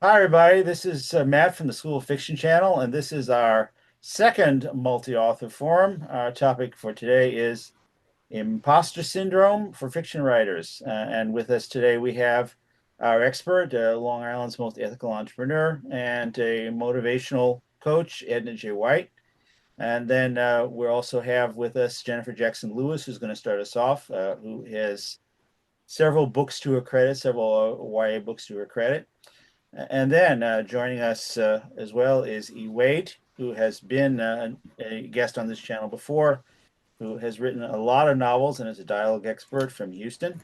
Hi, everybody. This is Matt from the School of Fiction channel, and this is our second multi-author forum. Our topic for today is Imposter Syndrome for fiction writers. And with us today, we have our expert, Long Island's most ethical entrepreneur, and a motivational coach, Edna White. And then we also have with us Jennifer Jackson Lewis, who's going to start us off, who has several books to her credit, several YA books to her credit. And then joining us as well is E. Wade, who has been a guest on this channel before, who has written a lot of novels and is a dialogue expert from Houston.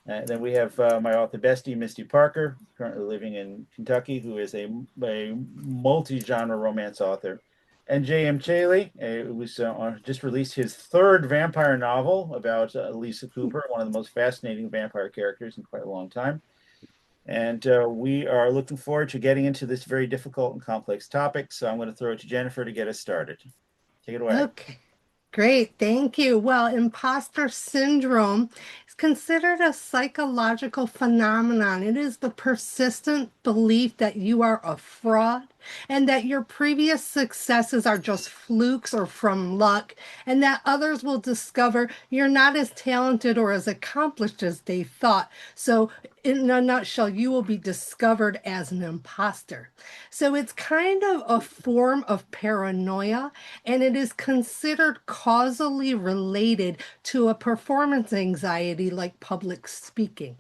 Then we have my author bestie, Misty Parker, currently living in Kentucky, who is a multi-genre romance author. And J.M. Chaley, who's just released his third vampire novel about Lisa Cooper, one of the most fascinating vampire characters in quite a long time. And we are looking forward to getting into this very difficult and complex topic. So I'm going to throw it to Jennifer to get us started. Take it away. Okay, great. Thank you. Well, imposter syndrome is considered a psychological phenomenon. It is the persistent belief that you are a fraud and that your previous successes are just flukes or from luck, and that others will discover you're not as talented or as accomplished as they thought. So, in a nutshell, you will be discovered as an imposter. So, it's kind of a form of paranoia, and it is considered causally related to a performance anxiety like public speaking.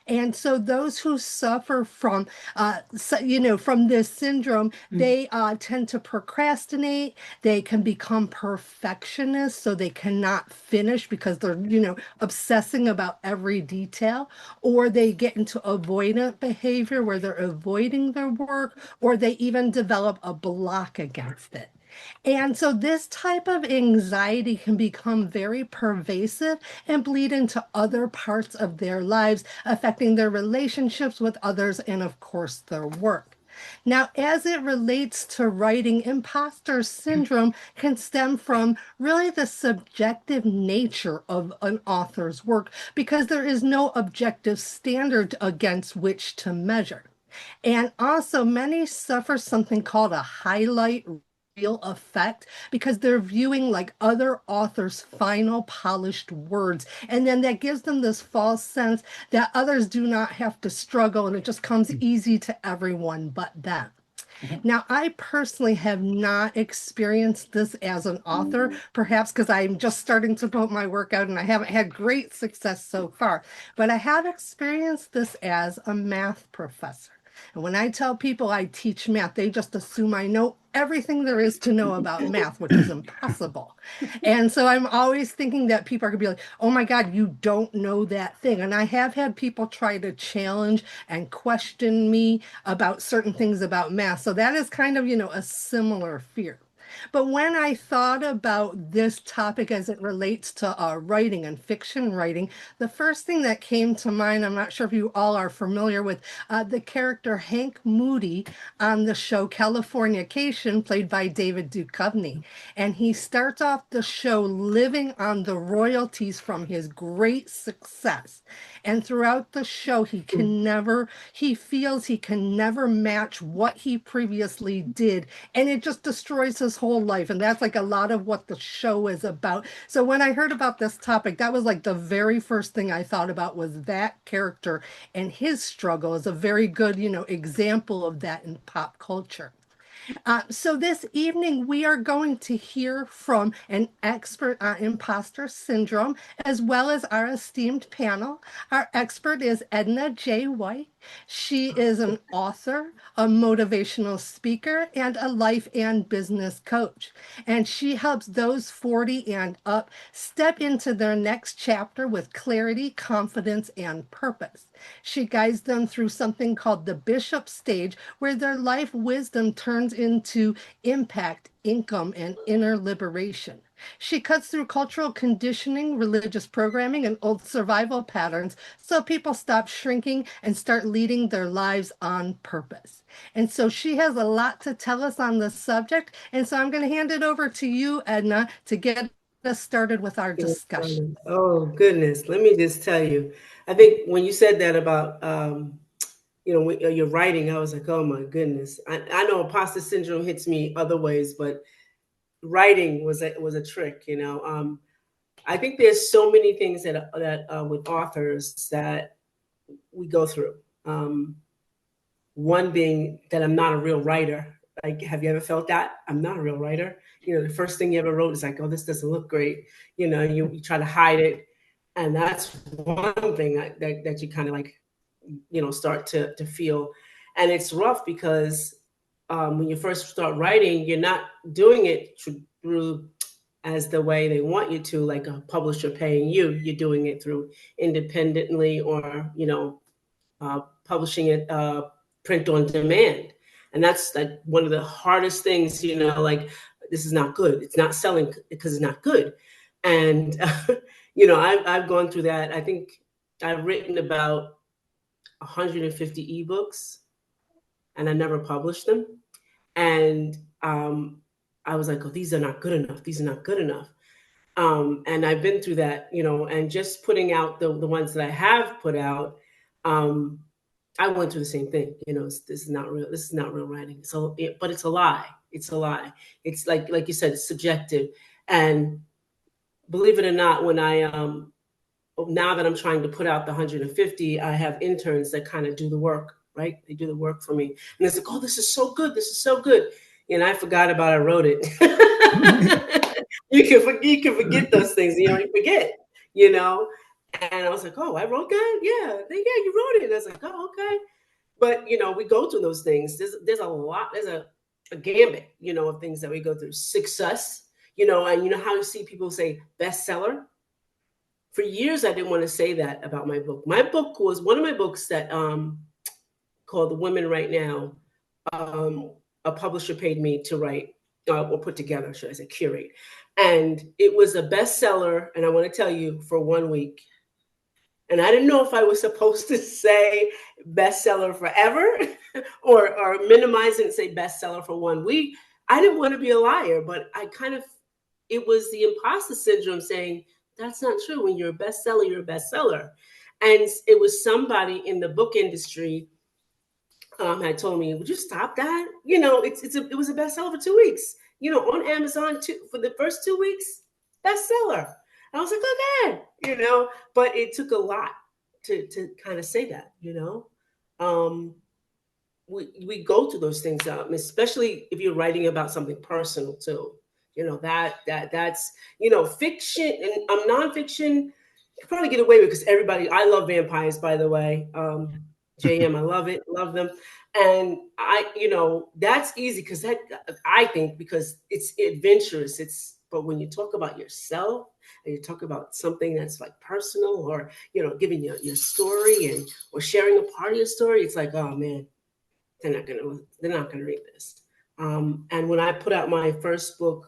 And so those who suffer from, from this syndrome, they tend to procrastinate. They can become perfectionists, so they cannot finish because they're, obsessing about every detail, or they get into avoidant behavior where they're avoiding their work, or they even develop a block against it. And so this type of anxiety can become very pervasive and bleed into other parts of their lives, affecting their relationships with others and, of course, their work. Now, as it relates to writing, imposter syndrome can stem from really the subjective nature of an author's work because there is no objective standard against which to measure. And also, many suffer something called a highlight reel effect because they're viewing like other authors' final polished words. And then that gives them this false sense that others do not have to struggle and it just comes easy to everyone but them. Now, I personally have not experienced this as an author, perhaps because I'm just starting to put my work out and I haven't had great success so far, but I have experienced this as a math professor. And when I tell people I teach math, they just assume I know everything there is to know about math, which is impossible. And so I'm always thinking that people are going to be like, oh my God, you don't know that thing. And I have had people try to challenge and question me about certain things about math. So that is kind of, a similar fear. But when I thought about this topic as it relates to writing and fiction writing, the first thing that came to mind, I'm not sure if you all are familiar with the character Hank Moody on the show Californication, played by David Duchovny. And he starts off the show living on the royalties from his great success. And throughout the show, he feels he can never match what he previously did. And it just destroys his whole life. And that's like a lot of what the show is about. So when I heard about this topic, that was like the very first thing I thought about was that character and his struggle is a very good, example of that in pop culture. So this evening, we are going to hear from an expert on imposter syndrome, as well as our esteemed panel. Our expert is Edna White. She is an author, a motivational speaker, and a life and business coach. And she helps those 40 and up step into their next chapter with clarity, confidence, and purpose. She guides them through something called the bishop stage, where their life wisdom turns into impact, income, and inner liberation. She cuts through cultural conditioning, religious programming, and old survival patterns so people stop shrinking and start leading their lives on purpose. And so she has a lot to tell us on the subject. And so I'm going to hand it over to you, Edna, to get us started with our discussion. Oh, goodness. Let me just tell you. I think when you said that about when you're writing, I was like, oh my goodness. I know imposter syndrome hits me other ways, but writing was a trick. I think there's so many things that with authors that we go through. One being that I'm not a real writer. Like, have you ever felt that? I'm not a real writer. The first thing you ever wrote is like, oh, this doesn't look great. You try to hide it. And that's one thing that you kind of like, start to feel. And it's rough because when you first start writing, you're not doing it through as the way they want you to, like a publisher paying you. You're doing it through independently, or publishing it print on demand. And that's like one of the hardest things. Like, this is not good, it's not selling because it's not good. And I've gone through that. I think I've written about 150 ebooks, and I never published them. And I was like, oh, these are not good enough, these are not good enough. And I've been through that, and just putting out the ones that I have put out. I went through the same thing. This is not real. This is not real writing. So, but it's a lie. It's a lie. It's like you said, it's subjective. And believe it or not, when I now that I'm trying to put out the 150, I have interns that kind of do the work. Right? They do the work for me, and it's like, oh, this is so good. This is so good. And I forgot about I wrote it. You can forget those things. You forget. And I was like, oh, I wrote that. Yeah, you wrote it. And I was like, oh, okay. But we go through those things. There's a lot. There's a gambit, of things that we go through. Success, and how you see people say bestseller. For years, I didn't want to say that about my book. My book was one of my books that called The Women Right Now. A publisher paid me to write or put together, should I say, curate. And it was a bestseller. And I want to tell you, for 1 week. And I didn't know if I was supposed to say bestseller forever or minimize it and say bestseller for 1 week. I didn't want to be a liar, but it was the imposter syndrome saying, that's not true. When you're a bestseller, you're a bestseller. And it was somebody in the book industry had told me, would you stop that? It was a bestseller for 2 weeks, on Amazon for the first 2 weeks, bestseller. I was like, okay, but it took a lot to kind of say that. We go through those things, especially if you're writing about something personal too. That's fiction and nonfiction. You probably get away with, because everybody. I love vampires, by the way. JM, I love it, love them. And that's easy because I think because it's adventurous. But when you talk about yourself and you talk about something that's like personal, or giving your story or sharing a part of your story, it's like, oh man, they're not gonna read this. And when I put out my first book,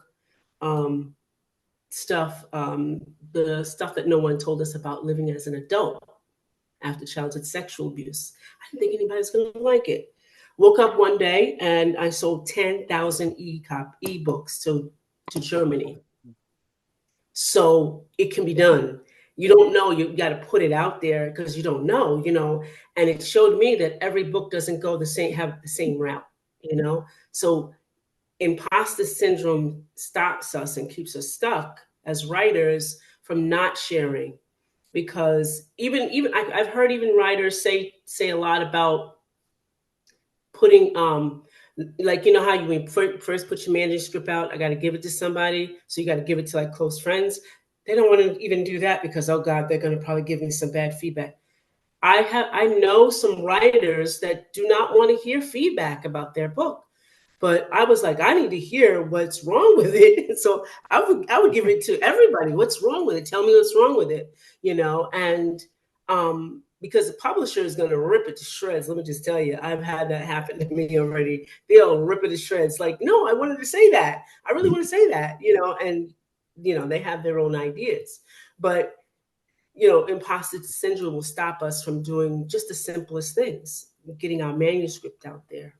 stuff, the stuff that no one told us about living as an adult after childhood sexual abuse, I didn't think anybody was going to like it. Woke up one day and I sold 10,000 ebooks to Germany. So it can be done. You don't know. You got to put it out there because you don't know. And it showed me that every book doesn't have the same route. So imposter syndrome stops us and keeps us stuck as writers from not sharing, because I've heard even writers say a lot about putting like, how you first put your manuscript out, I got to give it to somebody, so you got to give it to like close friends. They don't want to even do that because, oh God, they're going to probably give me some bad feedback. I know some writers that do not want to hear feedback about their book. But I was like, I need to hear what's wrong with it. So I would give it to everybody. What's wrong with it? Tell me what's wrong with it. And because the publisher is going to rip it to shreds. Let me just tell you, I've had that happen to me already. They'll rip it to shreds. Like, no, I wanted to say that. I really want to say that. And they have their own ideas. But imposter syndrome will stop us from doing just the simplest things, getting our manuscript out there.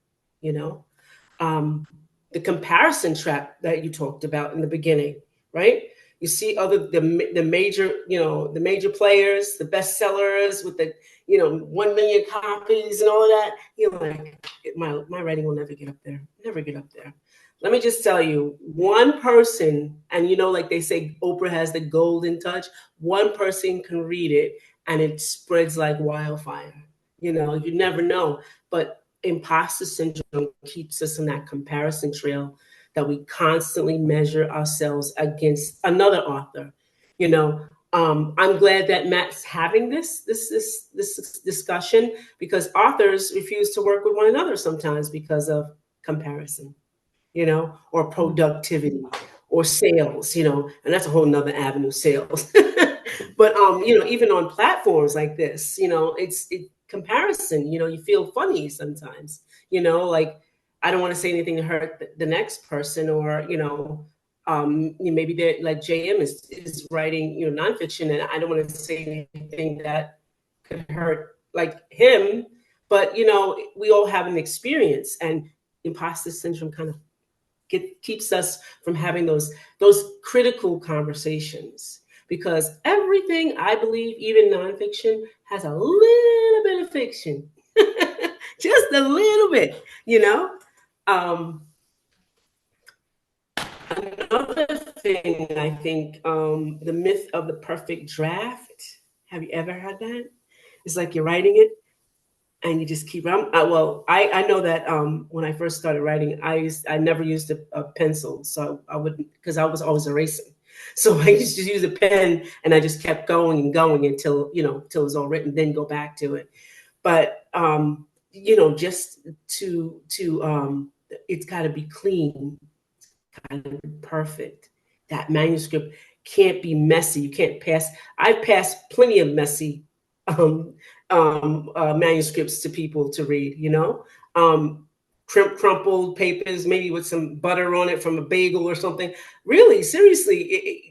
The comparison trap that you talked about in the beginning, right? You see the major, the major players, the bestsellers with the 1 million copies and all of that. You're like, my writing will never get up there. Never get up there. Let me just tell you, one person, and like they say, Oprah has the golden touch. One person can read it, and it spreads like wildfire. You never know. But imposter syndrome keeps us in that comparison trail that we constantly measure ourselves against another author. I'm glad that Matt's having this discussion, because authors refuse to work with one another sometimes because of comparison, or productivity or sales, and that's a whole nother avenue, sales. But even on platforms like this, it's comparison. You feel funny sometimes, like, I don't want to say anything to hurt the next person, or maybe they're like JM is writing nonfiction, and I don't want to say anything that could hurt like him, but we all have an experience, and imposter syndrome kind of keeps us from having those critical conversations, because everything, I believe, even nonfiction, has a little bit of fiction. Just a little bit, Another thing, I think, the myth of the perfect draft. Have you ever had that? It's like you're writing it and you just keep. I know that when I first started writing, I never used a pencil, so I wouldn't, because I was always erasing. So I used to use a pen, and I just kept going and going until it was all written, then go back to it. But just to it's got to be clean, kind of perfect. That manuscript can't be messy. You can't pass. I've passed plenty of messy manuscripts to people to read. Crumpled papers, maybe with some butter on it from a bagel or something. Really, seriously,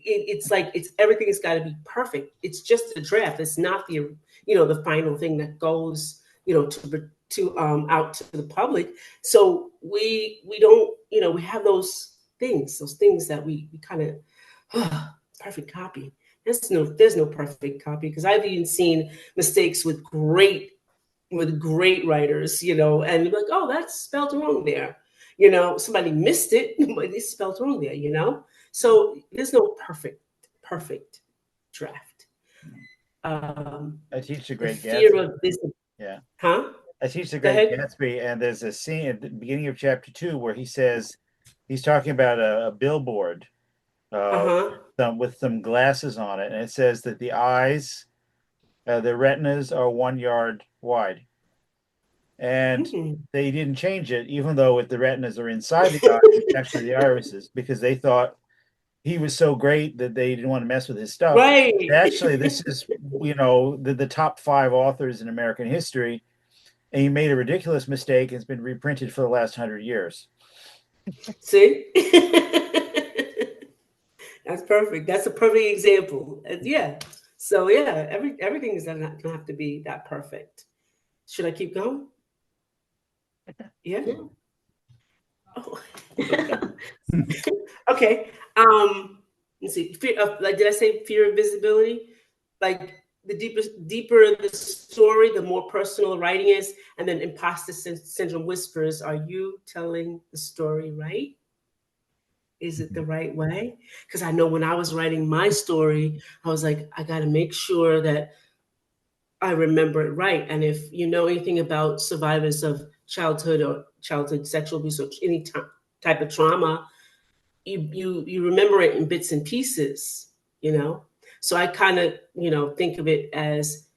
it's like everything's got to be perfect. It's just a draft. It's not the final thing that goes to out to the public. So we don't we have those things that we kind of perfect copy. There's no perfect copy, because I've even seen mistakes with great writers, and like, oh, that's spelled wrong there. Somebody missed it, but it's spelled wrong there. So there's no perfect draft. I teach The Great Fear Gatsby. of this, Yeah. huh? I teach The Go Great ahead. Gatsby, and there's a scene at the beginning of chapter 2 where he says he's talking about a billboard uh, Uh-huh. with some glasses on it, and it says that the eyes, the retinas are 1 yard wide, and Mm-hmm. they didn't change it, even though the retinas are inside the eye, it's actually the irises, because they thought he was so great that they didn't want to mess with his stuff. Right. Actually, this is the top 5 authors in American history, and he made a ridiculous mistake, and it's been reprinted for the last 100 years. See? That's perfect. That's a perfect example. Yeah. So yeah, everything is not gonna have to be that perfect. Should I keep going? Yeah. Oh. Okay. Let's see. Fear of, like, did I say fear of visibility? Like, the deeper the story, the more personal writing is, and then imposter syndrome whispers, "Are you telling the story right? Is it the right way?" Because I know when I was writing my story, I was like, I got to make sure that I remember it right. And if you know anything about survivors of childhood sexual abuse, or any type of trauma, you remember it in bits and pieces, So I kind of think of it as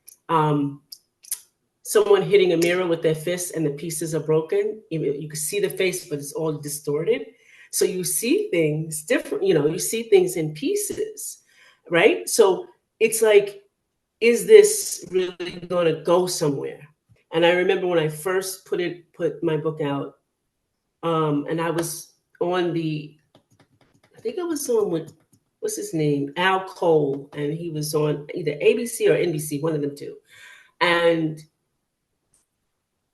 someone hitting a mirror with their fist and the pieces are broken. You can see the face, but it's all distorted. So you see things different, you see things in pieces, right? So it's like, is this really going to go somewhere? And I remember when I first put my book out, and I was on I think I was on with, what's his name? Al Cole, and he was on either ABC or NBC, one of them two. And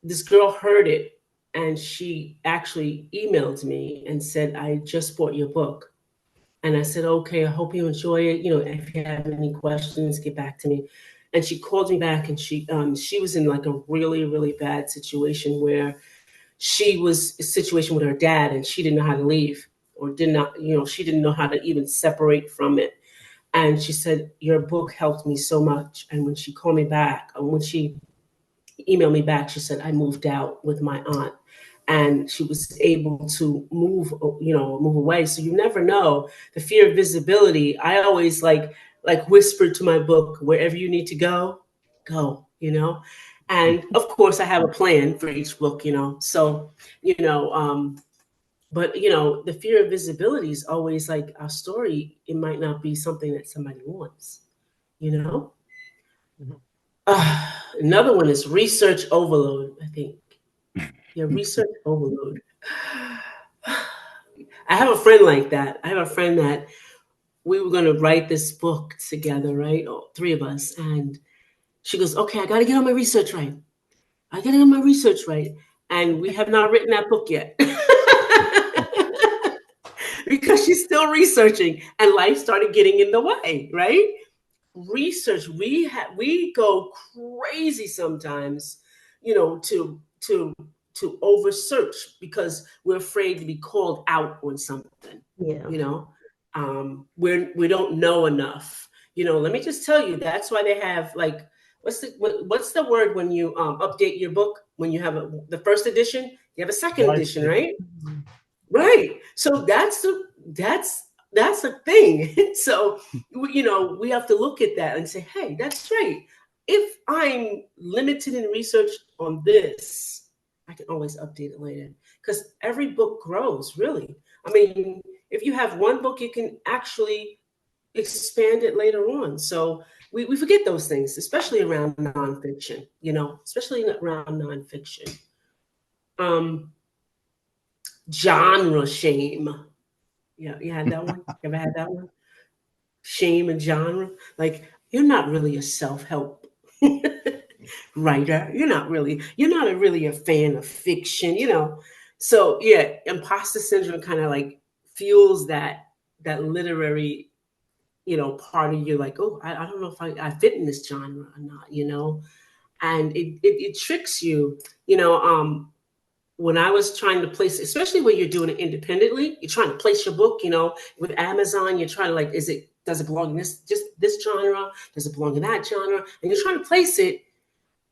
this girl heard it, and she actually emailed me and said, "I just bought your book." And I said, okay, I hope you enjoy it. If you have any questions, get back to me. And she called me back, and she was in like a really, really bad situation where she was a situation with her dad, and she didn't know how to leave, or did not, she didn't know how to even separate from it. And she said, your book helped me so much. And when she called me back, when she emailed me back, she said, I moved out with my aunt, and she was able to move away. So you never know. The fear of visibility, I always like whispered to my book, wherever you need to go, go. And of course I have a plan for each book. So, but the fear of visibility is always like our story. It might not be something that somebody wants, you know? Another one is research overload, I think. Yeah, research overload. I have a friend like that. I have a friend that we were going to write this book together, right? Three of us. And she goes, okay, I got to get on my research right. I got to get on my research right. And we have not written that book yet. Because she's still researching, and life started getting in the way, right? Research, we go crazy sometimes, to over search because we're afraid to be called out on something. Yeah. We don't know enough. Let me just tell you, that's why they have like, what's the word when you update your book, when you have the first edition, you have a second edition, right? Right. So that's the thing. So we have to look at that and say, hey, that's right. If I'm limited in research on this, I can always update it later, because every book grows, really. I mean, if you have one book, you can actually expand it later on. So we forget those things, especially around nonfiction, especially around nonfiction. Genre shame. Yeah, you had that one? You ever had that one? Shame and genre. Like, you're not really a self-help writer. You're not really a fan of fiction. So yeah, imposter syndrome kind of like fuels that literary, part of you, like, oh, I don't know if I fit in this genre or not. And it tricks you, when I was trying to place, especially when you're doing it independently, you're trying to place your book, with Amazon, you're trying to like, does it belong in this genre? Does it belong in that genre? And you're trying to place it.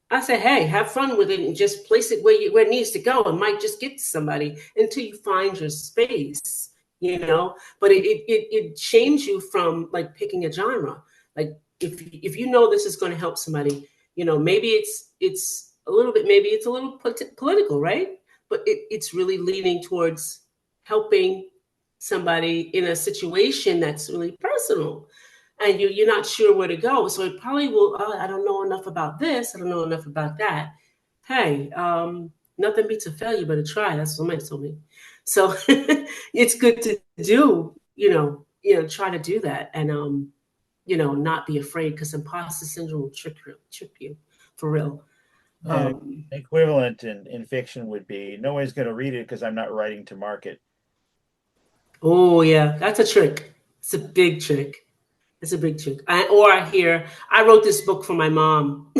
I said, hey, have fun with it and just place it where it needs to go. It might just get to somebody until you find your space, But it shames you from like picking a genre. Like if you know this is going to help somebody, maybe it's a little bit, maybe it's a little political, right? But it's really leaning towards helping somebody in a situation that's really personal, and you're not sure where to go. So it probably will, I don't know enough about this, I don't know enough about that. Hey, nothing beats a failure but a try. That's what somebody told me. So it's good to do, try to do that, and not be afraid, because imposter syndrome will trip you for real. Equivalent in fiction would be, no one's going to read it because I'm not writing to market. Oh yeah, that's a trick. It's a big trick. It's a big trick. I hear, I wrote this book for my mom.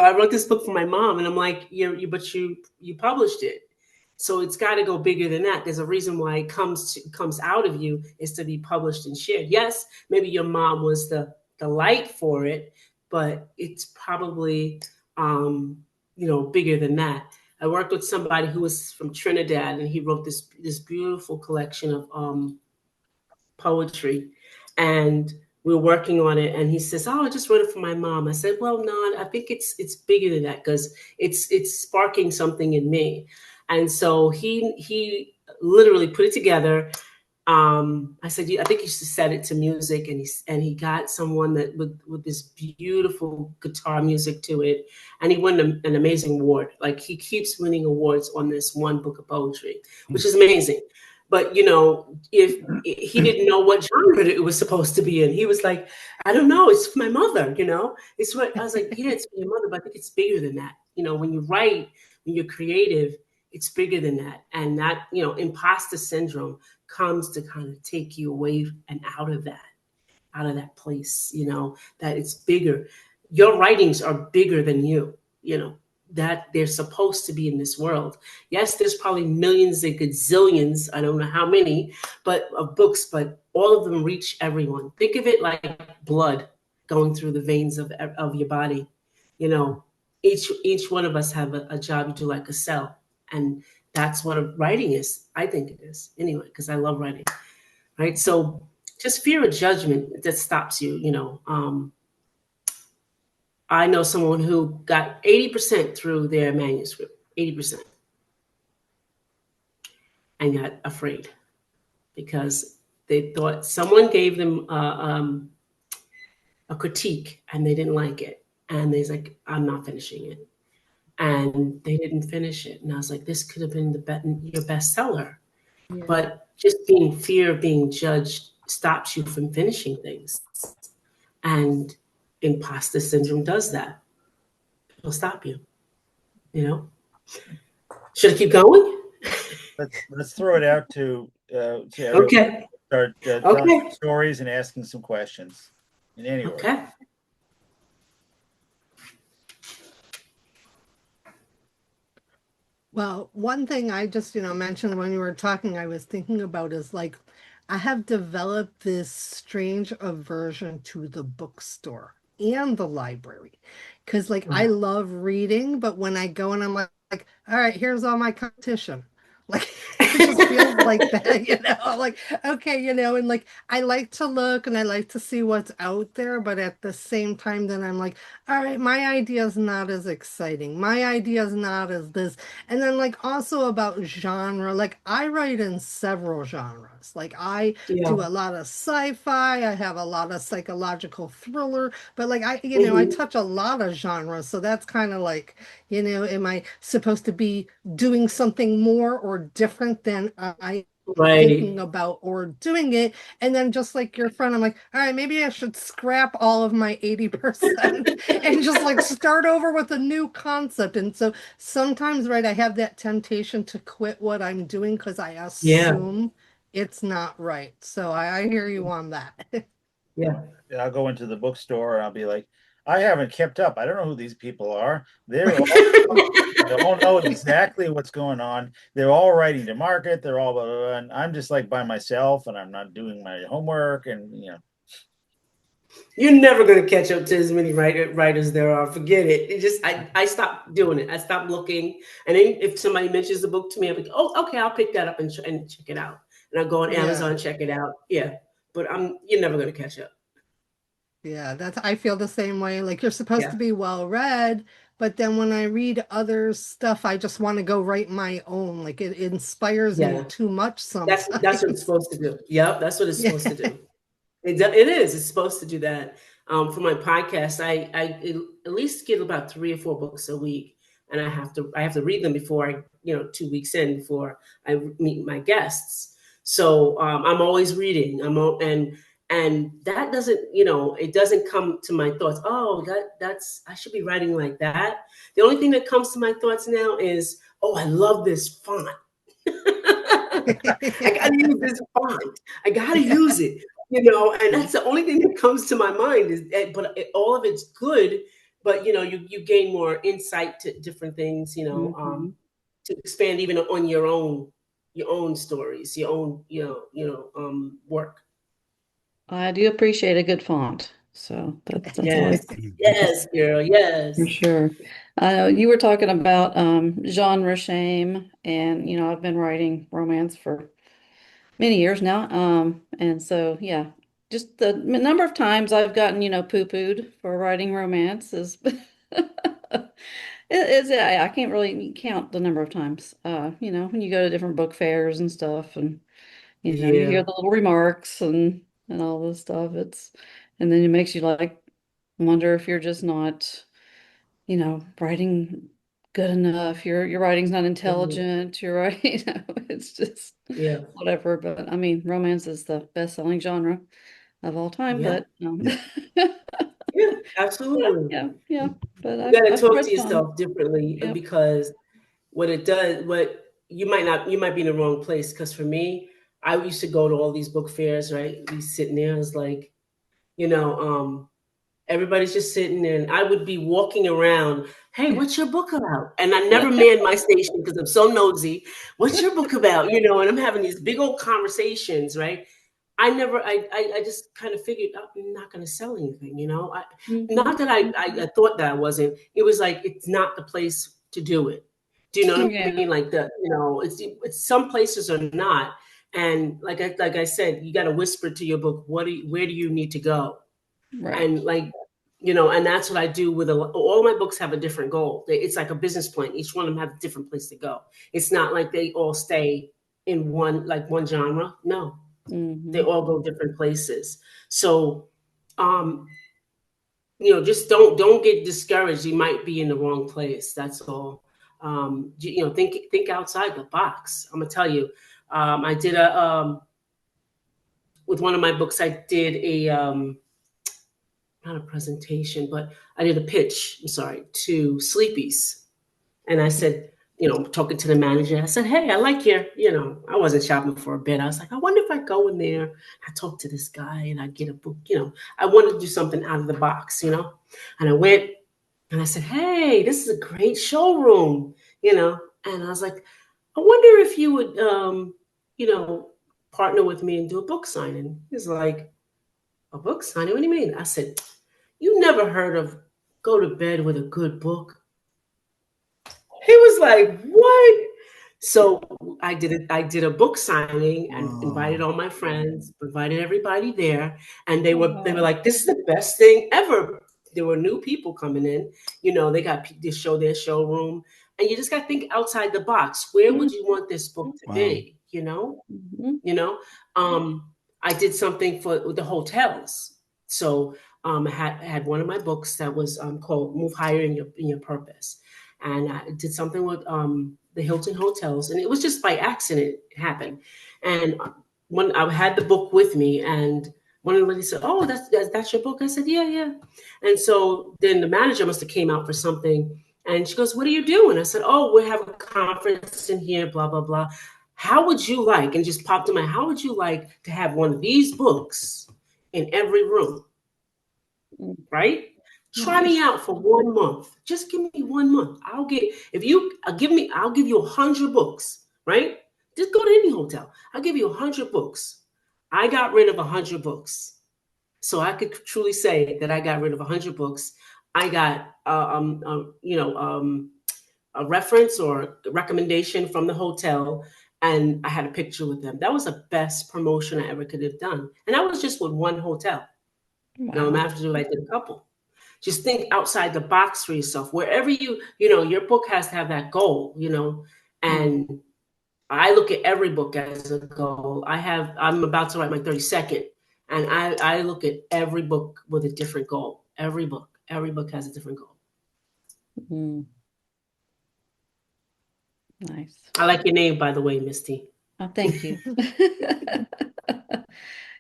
I wrote this book for my mom, and I'm like, but you published it, so it's got to go bigger than that. There's a reason why it comes out of you, is to be published and shared. Yes, maybe your mom was the light for it, but it's probably bigger than that. I worked with somebody who was from Trinidad, and he wrote this beautiful collection of poetry, and we were working on it, and he says, oh, I just wrote it for my mom. I said, well, no, I think it's bigger than that, because it's sparking something in me. And so he literally put it together. I said, I think you should set it to music, and he got someone that with this beautiful guitar music to it, and he won an amazing award. Like, he keeps winning awards on this one book of poetry, which is amazing. But if he didn't know what genre it was supposed to be in, he was like, I don't know, it's for my mother. It's what I was like. Yeah, it's for your mother, but I think it's bigger than that. When you write, when you're creative, It's bigger than that. And that, imposter syndrome comes to kind of take you away and out of that place, that it's bigger. Your writings are bigger than you, that they're supposed to be in this world. Yes, there's probably millions and gazillions, I don't know how many, but of books, but all of them reach everyone. Think of it like blood going through the veins of your body. You know, each one of us have a job to do, like a cell. And that's what a writing is. I think it is anyway, because I love writing. Right. So just fear of judgment that stops you. I know someone who got 80% through their manuscript, 80%, and got afraid because they thought someone gave them a critique and they didn't like it. And they's like, I'm not finishing it. And they didn't finish it. And I was like, this could have been your bestseller. Yeah. But just fear of being judged stops you from finishing things. And imposter syndrome does that. It'll stop you. Should I keep going? Let's throw it out to everyone. Okay. Start telling stories and asking some questions in any order. Okay. Well, one thing I just, mentioned when you were talking, I was thinking about is like, I have developed this strange aversion to the bookstore and the library. Because, like, I love reading, but when I go and I'm like, all right, here's all my competition. Like, it just feels like that, like, okay, and like, I like to look and I like to see what's out there, but at the same time, then I'm like, all right, my idea is not as exciting. My idea is not as this. And then, like, also about genre, like, I write in several genres. Like, I do a lot of sci-fi, I have a lot of psychological thriller, but like, I touch a lot of genres. So that's kind of like, am I supposed to be doing something more or different than I thinking about or doing it? And then just like your friend, I'm like, all right, maybe I should scrap all of my 80% and just like start over with a new concept. And so sometimes, right, I have that temptation to quit what I'm doing because I assume it's not right. So I hear you on that. Yeah. I'll go into the bookstore and I'll be like, I haven't kept up. I don't know who these people are. They all know exactly what's going on. They're all writing to market. They're all blah, blah, blah, and I'm just like by myself and I'm not doing my homework and You're never going to catch up to as many writers there are. Forget it. I stopped doing it. I stopped looking. And then if somebody mentions the book to me, I'm like, oh, okay, I'll pick that up and check it out. And I'll go on Amazon and check it out. Yeah. But you're never going to catch up. Yeah, I feel the same way. Like you're supposed to be well read, but then when I read other stuff, I just want to go write my own. Like it inspires me too much sometimes. That's what it's supposed to do. Yep, that's what it's supposed to do. It is. It's supposed to do that. For my podcast, I at least get about 3 or 4 books a week, and I have to read them before 2 weeks in before I meet my guests. So I'm always reading. And that doesn't, it doesn't come to my thoughts. Oh, that's I should be writing like that. The only thing that comes to my thoughts now is, oh, I love this font. I gotta use this font. I gotta use it. And that's the only thing that comes to my mind but all of it's good, but you gain more insight to different things, to expand even on your own stories, your own work. I do appreciate a good font. So that's Yes, always yes, girl, yes. for sure. You were talking about genre shame, and I've been writing romance for many years now. And so yeah, just the number of times I've gotten, poo-pooed for writing romance is I can't really count the number of times. When you go to different book fairs and stuff, and you hear the little remarks and all this stuff. And then it makes you like wonder if you're just not, writing good enough. Your writing's not intelligent. You're right. It's just whatever. But I mean, romance is the best-selling genre of all time. But absolutely. yeah. But You got to I've talk read to some. yourself differently because what it does, what you might be in the wrong place. Because for me, I used to go to all these book fairs, right? Be sitting there, I was like, everybody's just sitting there, and I would be walking around. Hey, what's your book about? And I never manned my station because I'm so nosy. What's your book about? And I'm having these big old conversations, right? I just kind of figured I'm not going to sell anything, Not that I thought that I wasn't. It was like, it's not the place to do it. Do you know what I mean? Like it's some places are not. And like I said, you got to whisper to your book, where do you need to go? Right. And and that's what I do with all my books have a different goal. It's like a business plan. Each one of them have a different place to go. It's not like they all stay in one genre. No, they all go different places. So, just don't get discouraged. You might be in the wrong place. That's all. Think outside the box. I'm gonna tell you. I did with one of my books. I did not a presentation, but I did a pitch. I'm sorry, to Sleepy's, and I said, talking to the manager, I said, hey, I like your, I wasn't shopping for a bit. I was like, I wonder if I go in there, I talk to this guy and I get a book, I wanted to do something out of the box, and I went and I said, hey, this is a great showroom, and I was like, I wonder if you would, partner with me and do a book signing. He's like, a book signing? What do you mean? I said, you never heard of Go to Bed with a Good Book? He was like, what? So I did a book signing and invited all my friends, invited everybody there. And they were like, this is the best thing ever. There were new people coming in, they got to show their showroom. And you just got to think outside the box. Where would you want this book to be? I did something for the hotels. So I had one of my books that was called Move Higher in Your Purpose. And I did something with the Hilton hotels, and it was just by accident it happened. And when I had the book with me, and one of the ladies said, "Oh, that's your book." I said, "Yeah, yeah." And so then the manager must have came out for something, and she goes, "What are you doing?" I said, "Oh, we have a conference in here, blah blah blah. How would you like?" And just popped in my, "How would you like to have one of these books in every room?" Right? Try me out for 1 month. Just give me 1 month. I'll give you 100 books, right? Just go to any hotel. I'll give you 100 books. I got rid of 100 books. So I could truly say that I got rid of 100 books. I got a reference or recommendation from the hotel, and I had a picture with them. That was the best promotion I ever could have done. And that was just with one hotel. Now I'm after I did a couple. Just think outside the box for yourself. Wherever your book has to have that goal, and I look at every book as a goal. I'm about to write my 32nd, and I look at every book with a different goal. Every book has a different goal. Nice. I like your name, by the way, Misty. Oh, thank you.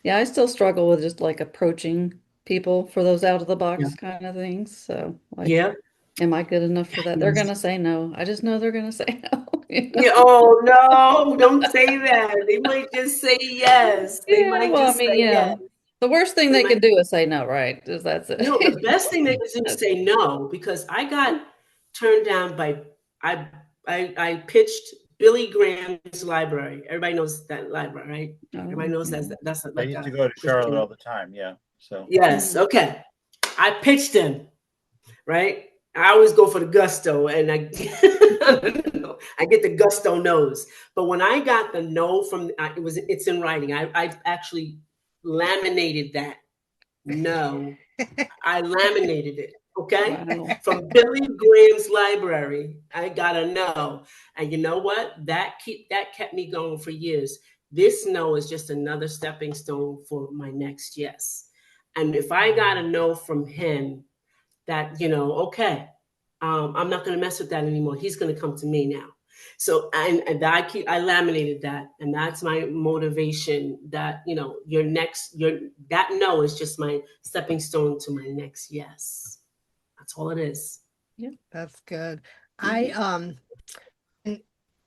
Yeah, I still struggle with just like approaching people for those out of the box kind of things. So like, am I good enough for that? They're gonna say no. I just know they're gonna say no. Yeah, oh no, don't say that. They might just say yes. They might just say yes. The worst thing they can do is say no, right? That's it. No, the best thing they can do is say no, because I got turned down by I pitched Billy Graham's library. Everybody knows that library, right? Everybody knows that's like I used to go to Charlotte all the time. Yeah. So yes, okay. I pitched him, right? I always go for the gusto, and I get the gusto no's. But when I got the no from it's in writing. I actually laminated that no. I laminated it. Okay. Wow. From Billy Graham's library, I got a no. And you know what? That kept me going for years. This no is just another stepping stone for my next yes. And if I got a no from him, that, okay, I'm not going to mess with that anymore. He's going to come to me now. So, and I laminated that, and that's my motivation, that, that no is just my stepping stone to my next yes. That's all it is. Yeah, that's good. I And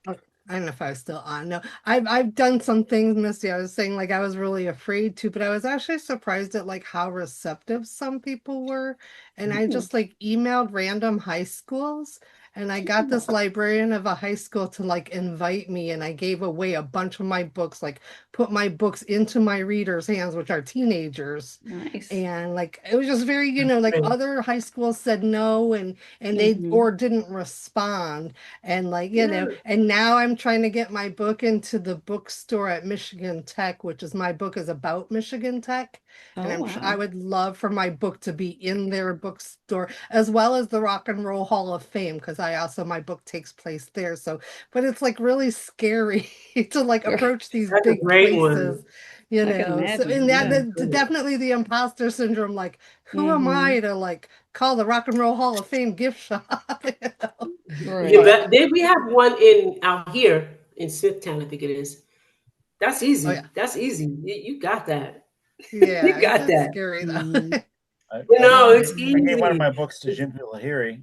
I don't know if I was still on. No, I've done some things, Misty. I was saying like I was really afraid to, but I was actually surprised at like how receptive some people were. And I Oh, just like emailed random high schools and I got this librarian of a high school to like invite me and I gave away a bunch of my books, like put my books into my readers' hands, which are teenagers. nice. And like it was just very, like Great. other high schools said no and they Hmm. or didn't respond. And like, Yeah. and now I'm trying to get my book into the bookstore at Michigan Tech, which is my book is about Michigan Tech. And Oh, I wow. would love for my book to be in their bookstore as well as the Rock and Roll Hall of Fame, because I also my book takes place there. So, but it's like really scary to like approach these That's a big great one. places, I can So imagine. and Yeah. Great. definitely the imposter syndrome, like who am Hmm. I to like call the Rock and Roll Hall of Fame gift shop? Yeah, Right. But but then we have one in out here in Smithtown, I think it is. That's oh yeah. easy. That's easy. You got that. Yeah, You got it's that. scary though. Hmm. You know, Yeah. it's I gave one of easy. my books to Jim Lahiri.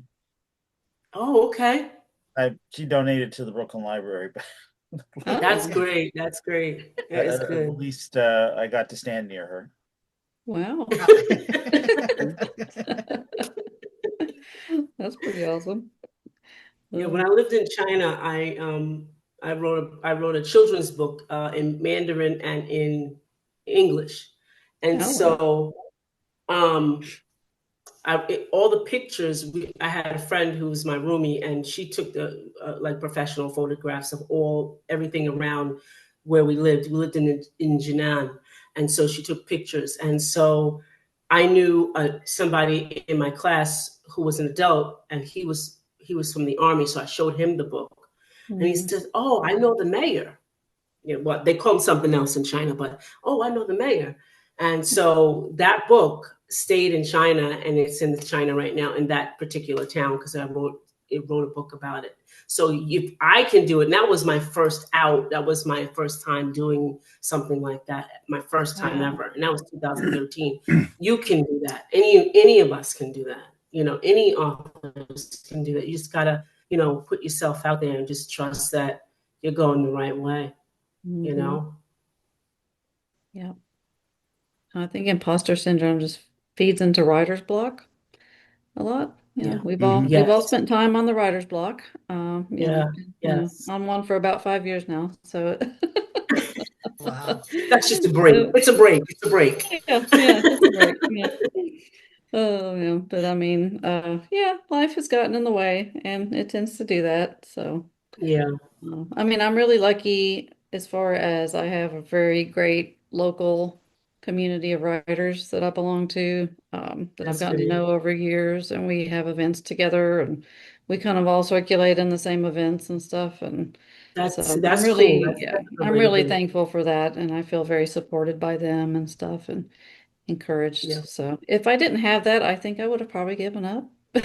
Oh, okay. She donated to the Brooklyn Library, but That's Oh, great. That's great. That is at good. least I got to stand near her. wow. That's pretty awesome. Yeah, when Oh, I lived in China, I wrote a children's book in Mandarin and in English, and oh, wow. so um, all the pictures. I had a friend who was my roomie, and she took the like professional photographs of everything around where we lived. We lived in Jinan, and so she took pictures, and so I knew somebody in my class who was an adult, and he was from the army, so I showed him the book, and he Mm, said, "Oh, I know the mayor." What they call him something else in China, but oh, I know the mayor. And so that book stayed in China, and it's in China right now in that particular town because I wrote a book about it. So if I can do it, and that was my first out. That was my first time doing something like that. My first time wow. ever, and that was 2013. You can do that. Any of us can do that. Any authors can do that. You just gotta put yourself out there and just trust that you're going the right way you Hmm. know? Yeah. I think imposter syndrome just feeds into writer's block a lot. Yeah. We've all Hmm. we've all Yes. spent time on the writer's block. Yeah. Yes. On one for about 5 years now. So Wow. That's just a break. so It's a break. It's a break. yeah, just a break. Yeah. Oh, yeah. But I mean, yeah, life has gotten in the way and it tends to do that. So, Yeah, I mean, I'm really lucky as far as I have a very great local community of writers that I belong to, that I've that's gotten to great. know over years, and we have events together, and we kind of all circulate in the same events and stuff. And so That's cool. That's a good I'm way to really do it. thankful for that, and I feel very supported by them and stuff. And encouraged. Yeah. So if I didn't have that, I think I would have probably given up a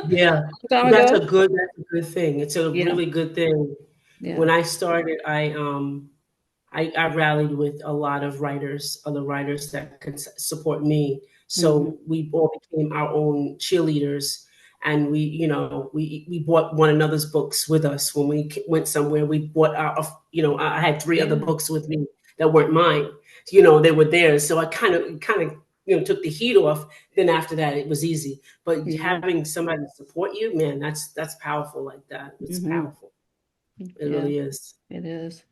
Yeah. time But ago. that's a good thing. It's a Yeah, really good thing. yeah. When I started, I rallied with a lot of writers, other writers that could support me. Hmm. So we all became our own cheerleaders, and we bought one another's books with us when we went somewhere. We bought I had three other Yeah. books with me that weren't mine. They were theirs. So I kind of took the heat off. Then after that, it was easy. But Yeah. having somebody support you, man, that's powerful like that. It's Hmm. powerful. It Yeah, really is. it is.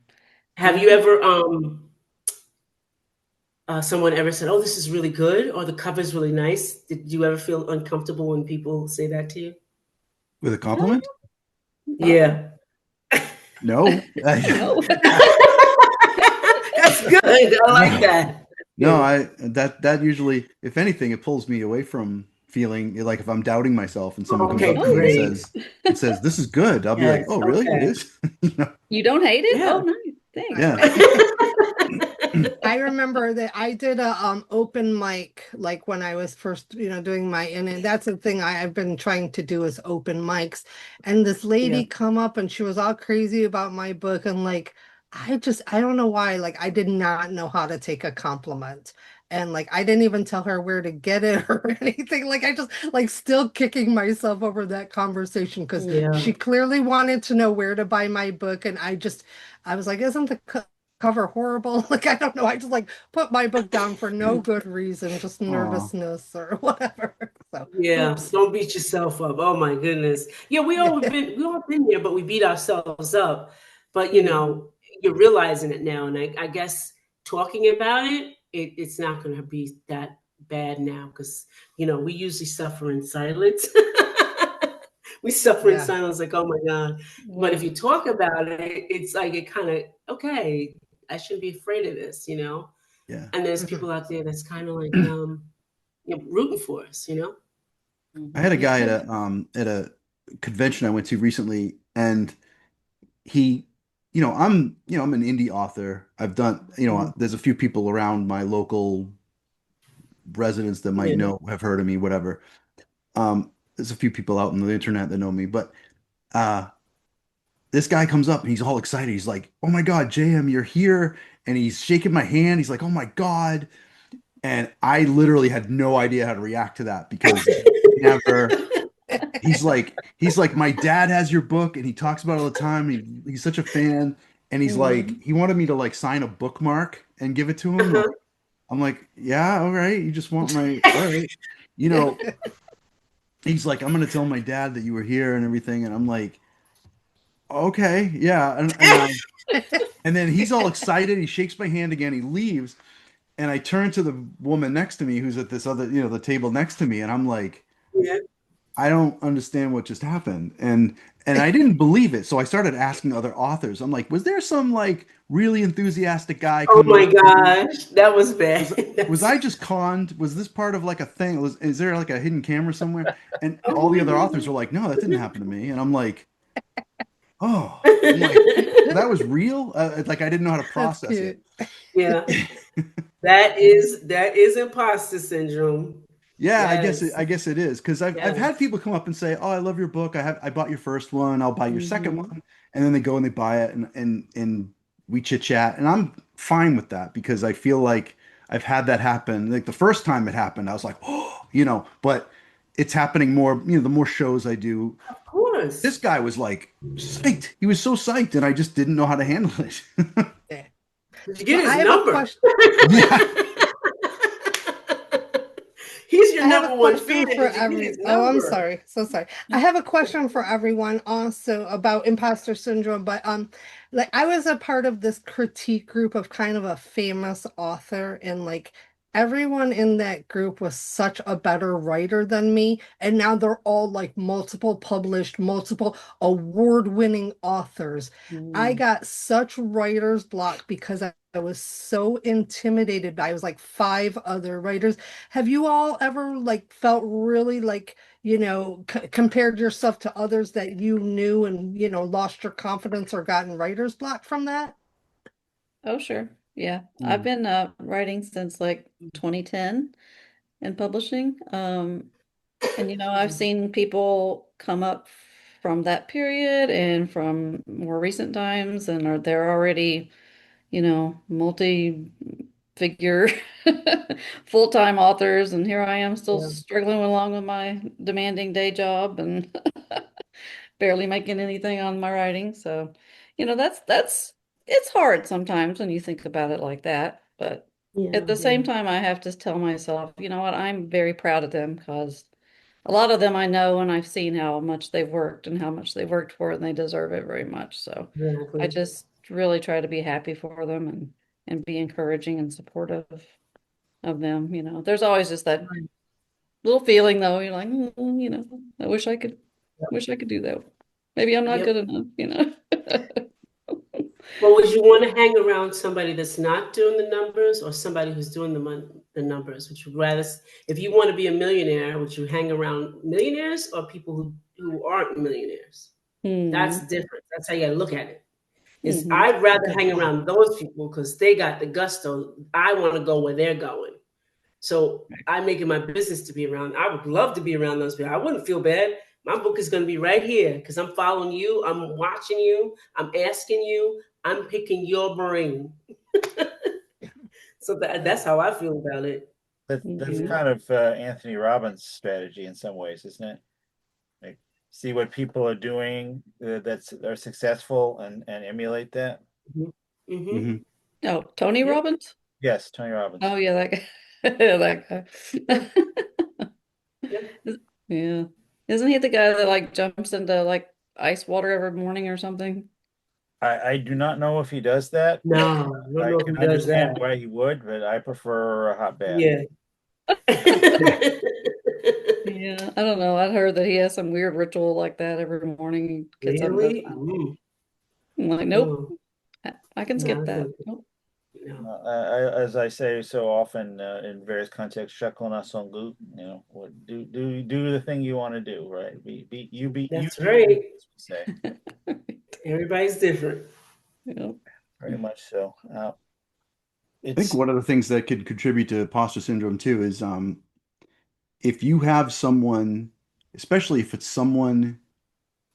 Have Yeah. you ever someone ever said, "Oh, this is really good," or "The cover's really nice"? Did you ever feel uncomfortable when people say that to you? With a Oh, compliment? oh, Yeah. No. no. That's good. I like No. that. No, Good. that usually, if anything, it pulls me away from feeling like if I'm doubting myself and someone comes Okay, up to Oh, me and great. says, "This is good," I'll be like, Yes. "Oh, really? It Okay. is?" You know? you don't hate it? Yeah. Oh, nice. Thanks. Yeah. I remember that I did a open mic like when I was first, doing my and that's the thing I've been trying to do is open mics. And this Yeah. lady come up and she was all crazy about my book and like I don't know why, like I did not know how to take a compliment. And like I didn't even tell her where to get it or anything. Like I just like still kicking myself over that conversation because Yeah. she clearly wanted to know where to buy my book. And I was like, isn't the cover horrible? Like I don't know. I just like put my book down for no good reason, just Aw. nervousness or whatever. So Yeah, oops. don't beat yourself up. Oh my goodness. Yeah, we all been there, but we beat ourselves up. But you're realizing it now, and I guess talking about it's not going to be that bad now because we usually suffer in silence. We suffer in Yeah. silence, like oh my god. But if Yeah. you talk about it, it's like it kind of okay. I shouldn't be afraid of this, Yeah. And there's Mhm. people out there that's kind of like rooting for us. I had Mhm. a guy Yeah. at a convention I went to recently, and he, I'm an indie author. I've done, Mhm. there's a few people around my local residents that might Yeah. know, have heard of me, whatever. There's a few people out on the internet that know me, but uh, this guy comes up and he's all excited. He's like, "Oh my God, JM, you're here!" And he's shaking my hand. He's like, "Oh my God!" And I literally had no idea how to react to that because never. He's like, my dad has your book and he talks about it all the time. He's such a fan, and he's like, Mhm. he wanted me to like sign a bookmark and give it to him. Uh-huh. I'm like, yeah, all right. You just want my, all right. You know, he's like, I'm gonna tell my dad that you were here and everything, and I'm like, okay, yeah, and then he's all excited. He shakes my hand again. He leaves, and I turn to the woman next to me who's at this other, the table next to me, and I'm like, Yeah. I don't understand what just happened. And I didn't believe it. So I started asking other authors. I'm like, was there some like really enthusiastic guy Oh coming my up to me? gosh, that was bad. Was was That's, I just conned? Was this part of like a thing? Is there like a hidden camera somewhere? And oh all the my other authors god. were like, no, that didn't happen to me. And I'm like, oh, I'm like, that was real? Like I didn't know how to That's process it. cute. Yeah, that is imposter syndrome. Yeah, Yes, I guess it is because I've had yes. people come up and say, "Oh, I love your book. I bought your first one. I'll buy your second Hmm. one." And then they go and they buy it and we chit chat. And I'm fine with that because I feel like I've had that happen. Like the first time it happened, I was like, "Oh," but it's happening more, the more shows I do. Of This course. guy was like psyched. He was so psyched and I just didn't know how to handle it. Yeah. Did you Well, get his I have a number? question. Yeah. He's your I have a number one fan. question for Did you get every. his Oh, I'm number? sorry. So sorry. I have a question for everyone also about imposter syndrome, but like I was a part of this critique group of kind of a famous author, and like everyone in that group was such a better writer than me, and now they're all like multiple published, multiple award-winning authors. I Mhm. got such writer's block because I was so intimidated by, I was like five other writers. Have you all ever like felt really like, compared yourself to others that you knew and, lost your confidence or gotten writer's block from that? Oh, sure. Yeah. I've Mm. been writing since like 2010 and publishing. And I've seen people come up from that period and from more recent times and they're already, multi-figure full-time authors, and here I am still Yeah, struggling along with my demanding day job and barely making anything on my writing. So, that's it's hard sometimes when you think about it like that. But at yeah, the same yeah, time, I have to tell myself, you know what, I'm very proud of them because a lot of them I know and I've seen how much they've worked and how much they've worked for it, and they deserve it very much. So I exactly. just really try to be happy for them and be encouraging and supportive of them. There's always just that Right. little feeling though, you're like, I wish I could do that. Maybe I'm not Yep. good enough. Well, would you want to hang around somebody that's not doing the numbers or somebody who's doing the numbers? Would you rather, if you want to be a millionaire, would you hang around millionaires or people who aren't millionaires? That's Hmm. different. That's how you got to look at it. Is Hmm. I'd rather Good hang point. around those people because they got the gusto. I want to go where they're going. So I make it my business to be around. I would love to be around those people. I wouldn't feel bad. My book is going to be right here because I'm following you. I'm watching you. I'm asking you. I'm picking your brain. So that's how I feel about it. That's Mhm. kind of Anthony Robbins' strategy in some ways, isn't it? Like, see what people are doing that's are successful and emulate that. Mm-hmm. Mm-hmm. hmm Oh, Tony Yep. Robbins? Yes, Tony Robbins. Oh yeah, that guy. That guy. Yep. Yeah. Isn't he the guy that like jumps into like ice water every morning or something? I do not know if he does that. No, I don't I know if can he does understand that. why he would, but I prefer a hot bath. Yeah. Yeah. Yeah, I don't know. I'd heard that he has some weird ritual like that every morning. He gets up and does Really? that. Mm. I'm like, nope, Oh, I can no, skip that's not that. good. Nope. No. As I say so often in various contexts, "Chacun a son goût." Do the thing you want to do, right? You That's be you, right. as we say. Everybody's different. Yep. Very much so. I think It's one of the things that could contribute to imposter syndrome too is if you have someone, especially if it's someone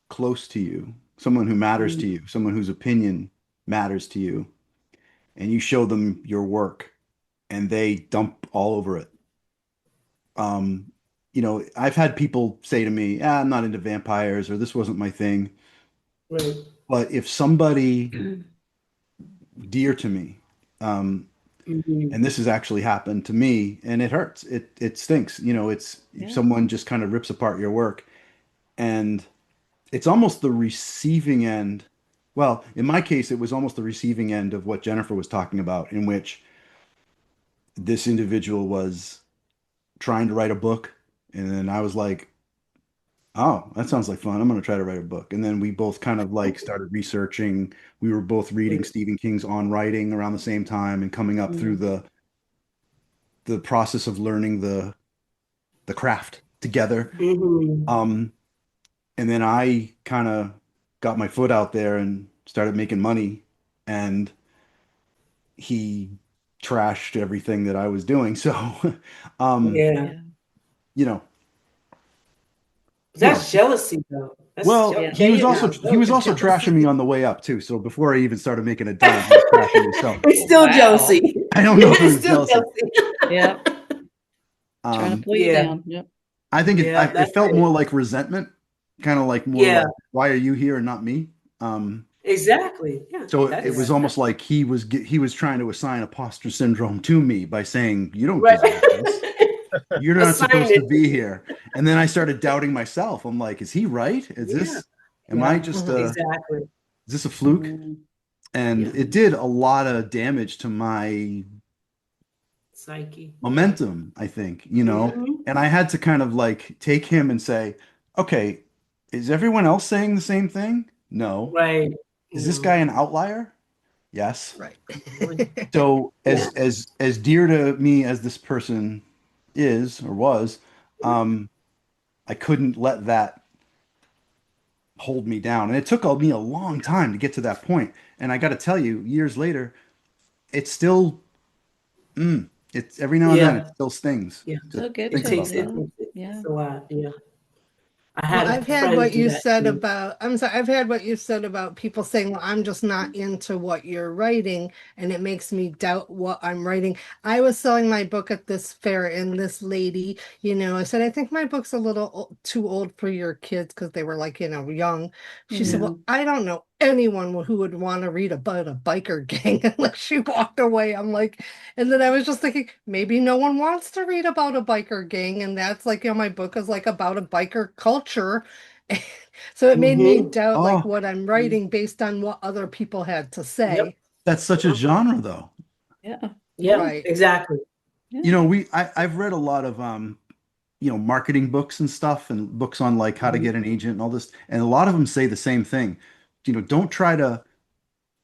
close to you, someone who matters Mm. to you, someone whose opinion matters to you, and you show them your work and they dump all over it. Um, I've had people say to me, I'm not into vampires or this wasn't my thing. Right. But if somebody dear to me, um, Mm-hmm. and this has actually happened to me and it hurts. It stinks. It's if Yeah. someone just kind of rips apart your work and it's almost the receiving end. Well, in my case, it was almost the receiving end of what Jennifer was talking about, in which this individual was trying to write a book. And then I was like, oh, that sounds like fun. I'm going to try to write a book. And then we both kind of like started researching. We were both reading Stephen King's On Writing around the same time and coming up through Mm. the process of learning the craft together. Mm-hmm. Um, and then I kind of got my foot out there and started making money. And he trashed everything that I was doing. So, um, Yeah. Yeah. you know, you know, That's jealousy, though. well, Yeah. he was You also know, he that was was also trashing me jealousy. on the way up too. So before I even started making a dime, he was trashing me. So It's still Wow. jealousy. I don't know if it It's was still jealousy. jealousy. Yep. Trying to Um, pull you Yeah. down. Yep. I think Yeah. it That's felt more it. like resentment, kind of like more Yeah. like, why are you here and not me? Um, Exactly. Yeah. so it was That's almost like he was trying to assign imposter syndrome to me by saying, you don't right. deserve this. You're not supposed to Assignment. be here. And then I started doubting myself. I'm like, is he right? Yeah. Am I Yeah. just Mhm. Exactly. is this a fluke? Mm. And Yeah. it did a lot of damage to my Psyche. Yeah. momentum, I think, Mm-hmm. and I had to kind of like take him and say, okay, is everyone else saying the same thing? No. Right. Is this guy No. an outlier? Yes. Right. Really. So Yeah. as dear to me as this person is or was, um, I couldn't let that hold me down. And it took me a long time to get to that point. And I got to tell you, years later, it's still, it's every now and then it Yeah. still stings Yeah. to Still get think It you. takes about it. that. Yeah. It's Yeah. a lot. Yeah. I Well, had a I've had friend what do you that said too. about, I'm sorry, I've had what you said about people saying, well, I'm just not into what you're writing, and it makes me doubt what I'm writing. I was selling my book at this fair, and this lady, I said, I think my book's a little too old for your kids because they were like, young. She said, Mm. well, I don't know anyone who would want to read about a biker gang unless she walked away. I'm like, and then I was just thinking, maybe no one wants to read about a biker gang. And that's like, my book is like about a biker culture. So it made me Mm-hmm. doubt like Oh, what I'm writing based on what other people had to Yep. say. that's such a Yep. genre though. Yeah. Yeah. Right. Exactly. Yeah. I've read a lot of marketing books and stuff and books on like how to Mm-hmm. get an agent and all this, and a lot of them say the same thing. Don't try to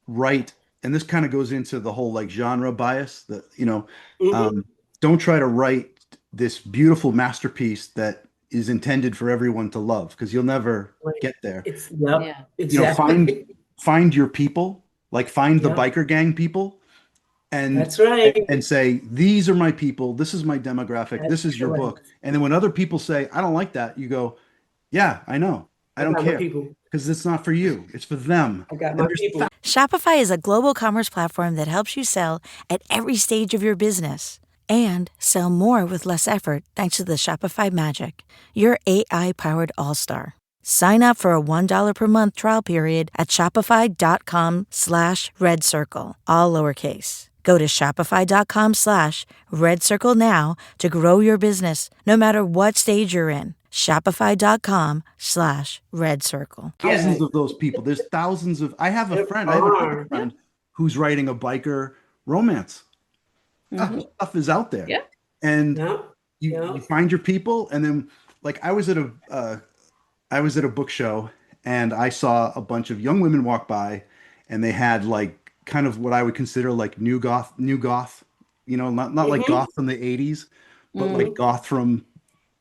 write, and this kind of goes into the whole like genre bias that, Mm-hmm. um, don't try to write this beautiful masterpiece that is intended for everyone to love because you'll never Right. get there. It's yep. Yeah. Find Exactly. find your people, like find the Yep. biker gang people and That's right. say, these are my people, this is my demographic, That's this is your book. correct. And then when other people say, I don't like that, you go, yeah, I know. I don't got my care people. because it's not for you. It's for them. I got And my there's people. Shopify is a global commerce platform that helps you sell at every stage of your business and sell more with less effort thanks to the Shopify Magic, your AI-powered all-star. Sign up for a $1 per month trial period at shopify.com/red circle, all lowercase. Go to shopify.com/red circle now to grow your business no matter what stage you're in. Shopify.com/red circle. thousands of those people. There's thousands of. I have another friend who's writing a biker romance. Mhm. Stuff is out there, Yeah. and Yeah. you find your people, and then like I was at a book show, and I saw a bunch of young women walk by, and they had like kind of what I would consider like new goth, not like goth from the 80s, but like goth from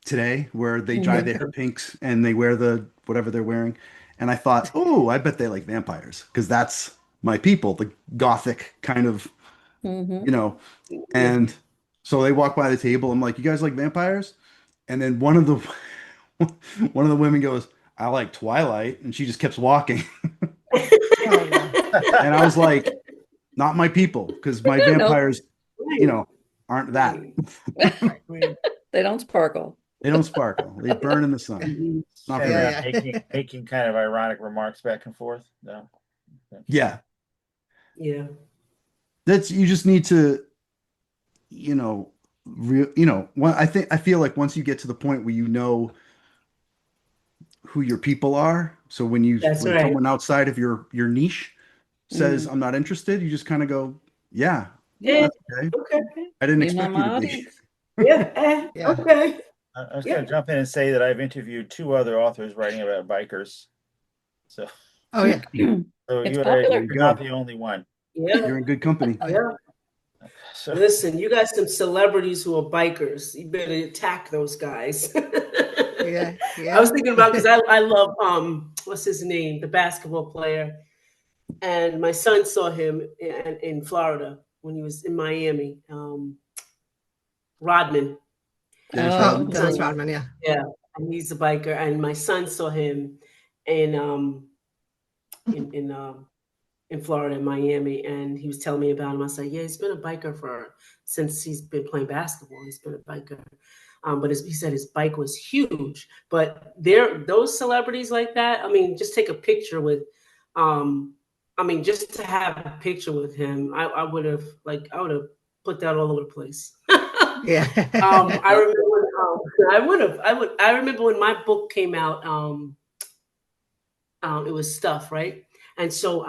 today, where they dye their hair pinks and they wear the whatever they're wearing. And I thought, oh, I bet they like vampires because that's my people, the gothic kind of, Mhm. you know. And so they walk by the table. I'm like, you guys like vampires? And then one of the one of the women goes, I like Twilight, and she just keeps walking. Oh, no. And I was like, not my people, because my vampires, aren't that. They don't sparkle. They don't sparkle. They burn in the sun. Not for Yeah, me. yeah. Making kind of ironic remarks back and forth. No. Yeah. Yeah. That's you just need to, I feel like once you get to the point where you know who your people are, so when That's right. someone outside of your niche says I'm not interested, you just kind of go, yeah, Yeah. that's okay. Okay. I didn't You know expect you my to be. audience. Yeah. Yeah. Okay. I was going to jump in and say that I've interviewed 2 other authors writing about bikers. So, Oh, yeah. so It's you're popular. not the only one. Yeah. You're in good company. Oh, Yeah. So, Listen, you got some celebrities who are bikers. You better attack those guys. Yeah. I was thinking about because I love what's his name, the basketball player, and my son saw him in Florida when he was in Miami. Rodman. Dennis Oh, Rodman. Dennis Rodman, yeah. Yeah, and he's a biker, and my son saw him in in Florida, in Miami, and he was telling me about him. I said, yeah, he's been a biker since he's been playing basketball. He's been a biker. But he said his bike was huge. But those celebrities like that, I mean, just take a picture with, just to have a picture with him, I would have put that all over the place. Yeah. I remember when my book came out, it was Stuff, right? And so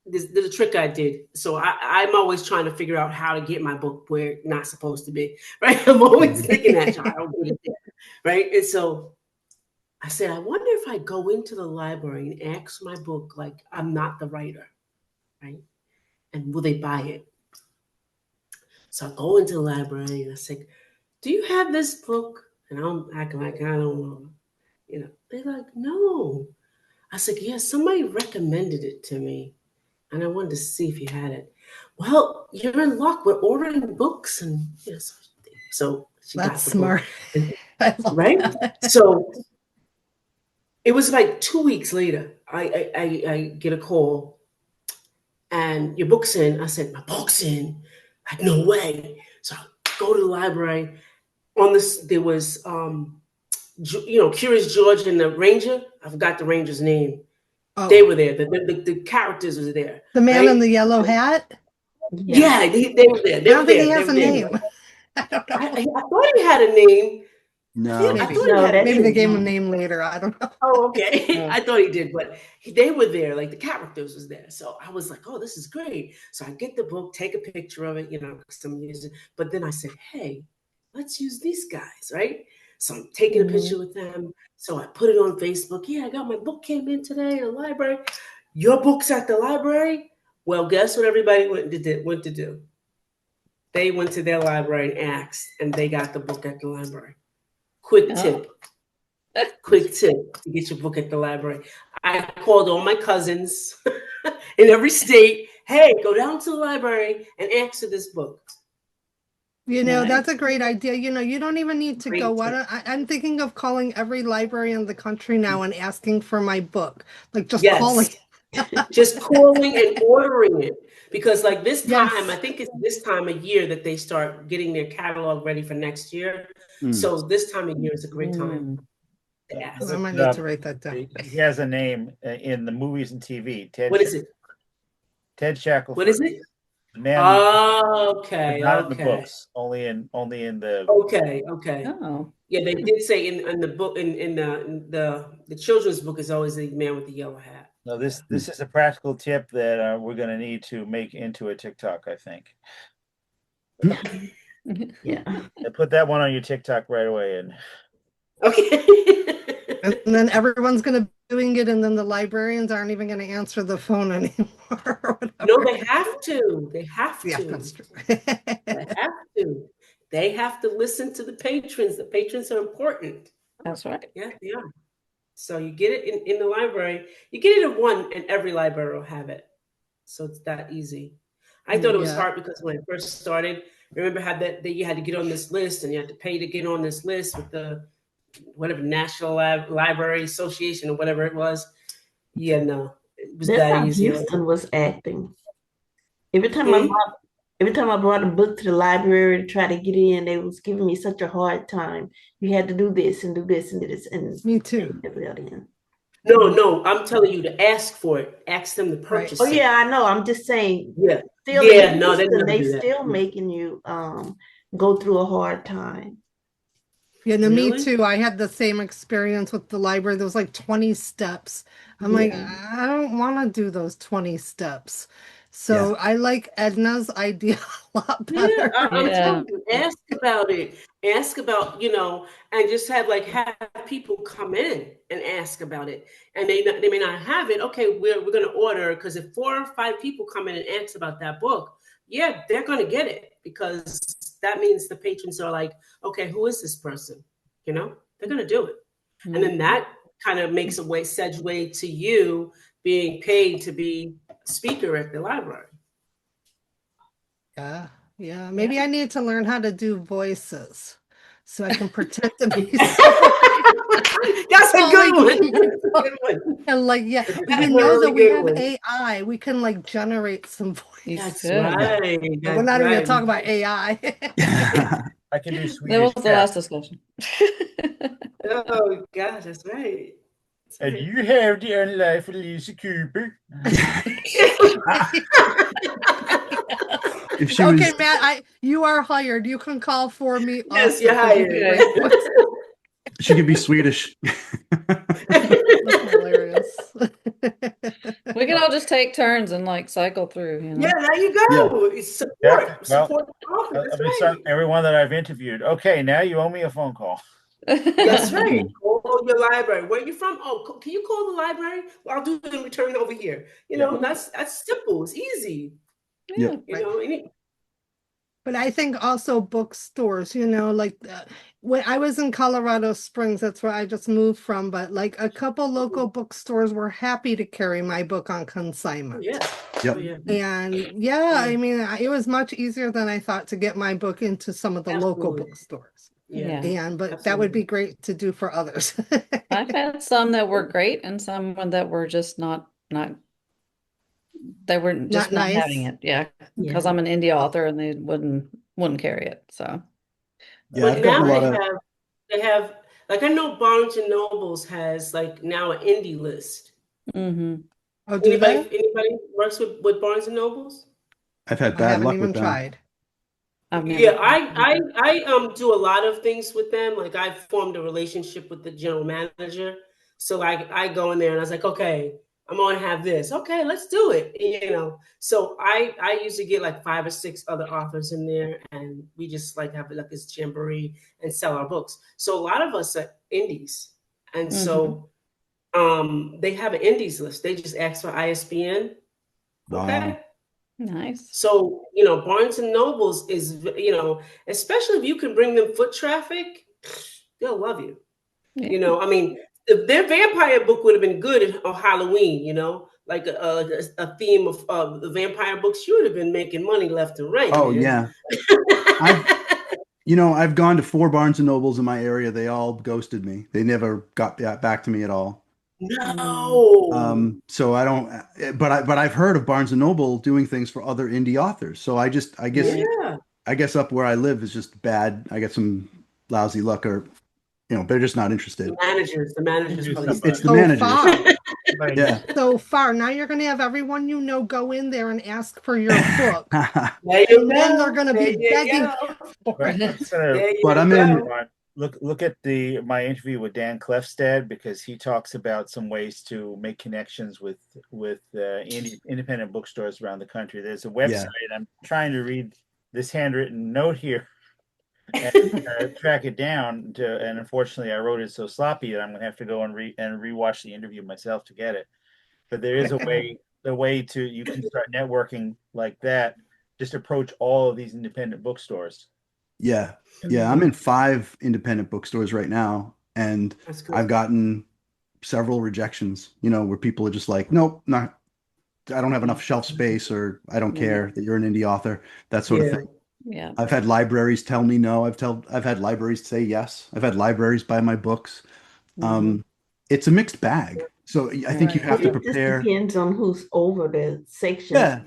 there's a trick I did. So I'm always trying to figure out how to get my book where it's not supposed to be, right? I'm always thinking that, I don't put it there, right? And so I said, I wonder if I go into the library and ask my book, like, I'm not the writer, right? And will they buy it? So I go into the library and I say, do you have this book? And I'm acting like I don't know. They're like, no. I said, yeah, somebody recommended it to me. And I wanted to see if you had it. Well, you're in luck. We're ordering books. And so she got That's the smart. book. I love Right? that. So it was like 2 weeks later, I get a call and your book's in. I said, my book's in. Like, no way. So I go to the library. On this, there was, Curious George and the Ranger. I forgot the Ranger's name. Oh, They were there. The characters was there. the man right? in the yellow hat? Yeah, they were there. I They were don't think there. he They has were a there. name. I don't know. I thought he had a name. No. I Maybe. thought he had a Maybe they name. gave him a name later. I don't know. Oh, okay. I thought he did, but they were there. Like the characters was there. So I was like, oh, this is great. So I get the book, take a picture of it, some music. But then I said, hey, let's use these guys, right? So I'm taking a picture with them. So I put it on Facebook. Yeah, I got my book came in today in the library. Your book's at the library? Well, guess what everybody went to do? They went to their library and asked, and they got the book at the library. Quick tip to get your book at the library. I called all my cousins in every state. Hey, go down to the library and ask for this book. You know, Nice. that's a great idea. You know, you don't even need to Great go. tip. I'm thinking of calling every library in the country now and asking for my book. Like just calling. Yes. Just calling and ordering it. Because like this time, Yes. I think it's this time of year that they start getting their catalog ready for next year. Mm. So this time of year is a great time to I ask. might need to write that down. He has a name in the movies and TV. What is it? Ted Shackelford. What is it? The man, Okay, not in the okay. books, only in the. Okay. Oh, Yeah, they did say in the book in the children's book is always the man with the yellow hat. No, this is a practical tip that we're going to need to make into a TikTok, I think. Yeah. I put that one on your TikTok right away. And Okay. And then everyone's going to be doing it, and then the librarians aren't even going to answer the phone anymore. Or No, whatever. they have to. They have Yeah, to. that's true. They have to. They have to listen to the patrons. The patrons are important. that's right. Yeah, they are. So you get it in the library. You get it in one, and every library will have it. So it's that easy. I thought it was Yeah. hard because when I first started, remember how that you had to get on this list and you had to pay to get on this list with the whatever National Library Association or whatever it was. Yeah, no, it was That's that how easy. Houston was acting. Every time I brought a book to the library to try to get in, they was giving me such a hard time. You had to do this and do this and do this, and Me too. never got in. No, I'm telling you to ask for it. Ask them to purchase Oh it. yeah, I know. I'm just saying. Yeah. Still, Yeah, in no, they Houston, never they do that. still making you go through a hard time. Yeah, no, me Really? too. I had the same experience with the library. There was like 20 steps. I'm like, I don't want to do those 20 steps. So I like Edna's idea a lot Yeah, better. I'm Yeah. telling you, ask about it. Ask about, and just have people come in and ask about it. And they may not have it. Okay, we're gonna order because if 4 or 5 people come in and ask about that book, yeah, they're gonna get it because that means the patrons are like, okay, who is this person? They're gonna do it. And then that kind of makes a segue to you being paid to be a speaker at the library. Yeah. Maybe I need to learn how to do voices so I can pretend to be That's a good one. That's a good one. And like, yeah, That's you a know really that we good have one. AI. We can like generate some You voices. That's could. right. But we're not even gonna talk about AI. I can do That Swedish. was the last discussion. Oh gosh, that's right. And you have the unlife of Lisa Cooper. If she Okay, was, Matt, you are hired. You can call for me. Yes, also, you're 'cause you hired. can write voices. she could be Swedish. That's hilarious. We can all just take turns and like cycle through, Yeah, there you go. It's support. Yeah, well, Support the author. I've That's been right. sorry, everyone that I've interviewed. Okay, now you owe me a phone call. That's right. Call your library. Where are you from? Oh, can you call the library? Well, I'll do it in return over here. That's simple. It's easy. Yep. But I think also bookstores, like when I was in Colorado Springs, that's where I just moved from, but like a couple local bookstores were happy to carry my book on consignment. Yeah. Yep. Oh, yeah. And I mean, it was much easier than I thought to get my book into some of the local Absolutely. bookstores. Yeah. But that would be great to do for others. I've had some that were great and some that were just not they were just not nice. having it. Yeah. Because I'm an indie author and they wouldn't carry it. So Yeah, But I've gotten a now lot of. they have like I know Barnes and Nobles has like now an indie list. Oh, do they? Anybody works with Barnes and Nobles? I've had I bad haven't luck even with them. tried. I've never Yeah, I do a lot of things with them. Like I've formed a relationship with the general manager. So I go in there and I was like, okay, I'm gonna have this. Okay, let's do it. So I usually get like 5 or 6 other authors in there, and we just like have like this jamboree and sell our books. So a lot of us are indies, and so they have an indies list. They just ask for ISBN. Okay. Wow. Nice. So, Barnes and Nobles is, especially if you can bring them foot traffic, they'll love you. Yeah. I mean, if their vampire book would have been good on Halloween, like a theme of the vampire books, you would have been making money left and right. Oh man. yeah. I've gone to 4 Barnes and Nobles in my area. They all ghosted me. They never got back to me at all. No. So I don't, but I've heard of Barnes and Noble doing things for other indie authors. So Right. Yeah. I guess up where I live is just bad. I get some lousy luck, or they're just not interested. The managers Knew probably It's somebody. the So managers. far. Somebody knew. Yeah. So far. Now you're going to have everyone go in there and ask for your book. There you And then they're go. going to There be you begging go. for But it. it's gonna There But you I'm in. go. look at my interview with Dan Clefstad, because he talks about some ways to make connections with independent bookstores around the country. There's a website. Yeah. I'm trying to read this handwritten note here and track it down and unfortunately I wrote it so sloppy that I'm gonna have to go and rewatch the interview myself to get it. But there is a way to you can start networking like that. Just approach all of these independent bookstores. Yeah. Yeah. I'm in 5 independent bookstores right now, and That's I've good. gotten several rejections, where people are just like, nope, not, I don't have enough shelf space, or I don't care that you're an indie author, that sort of Yeah. thing. Yeah. I've had libraries tell me no. I've had libraries say yes. I've had libraries buy my books. Mhm. Um, it's a mixed bag. So I think you Right. have It, to it just prepare. depends on who's over the sections. Yeah.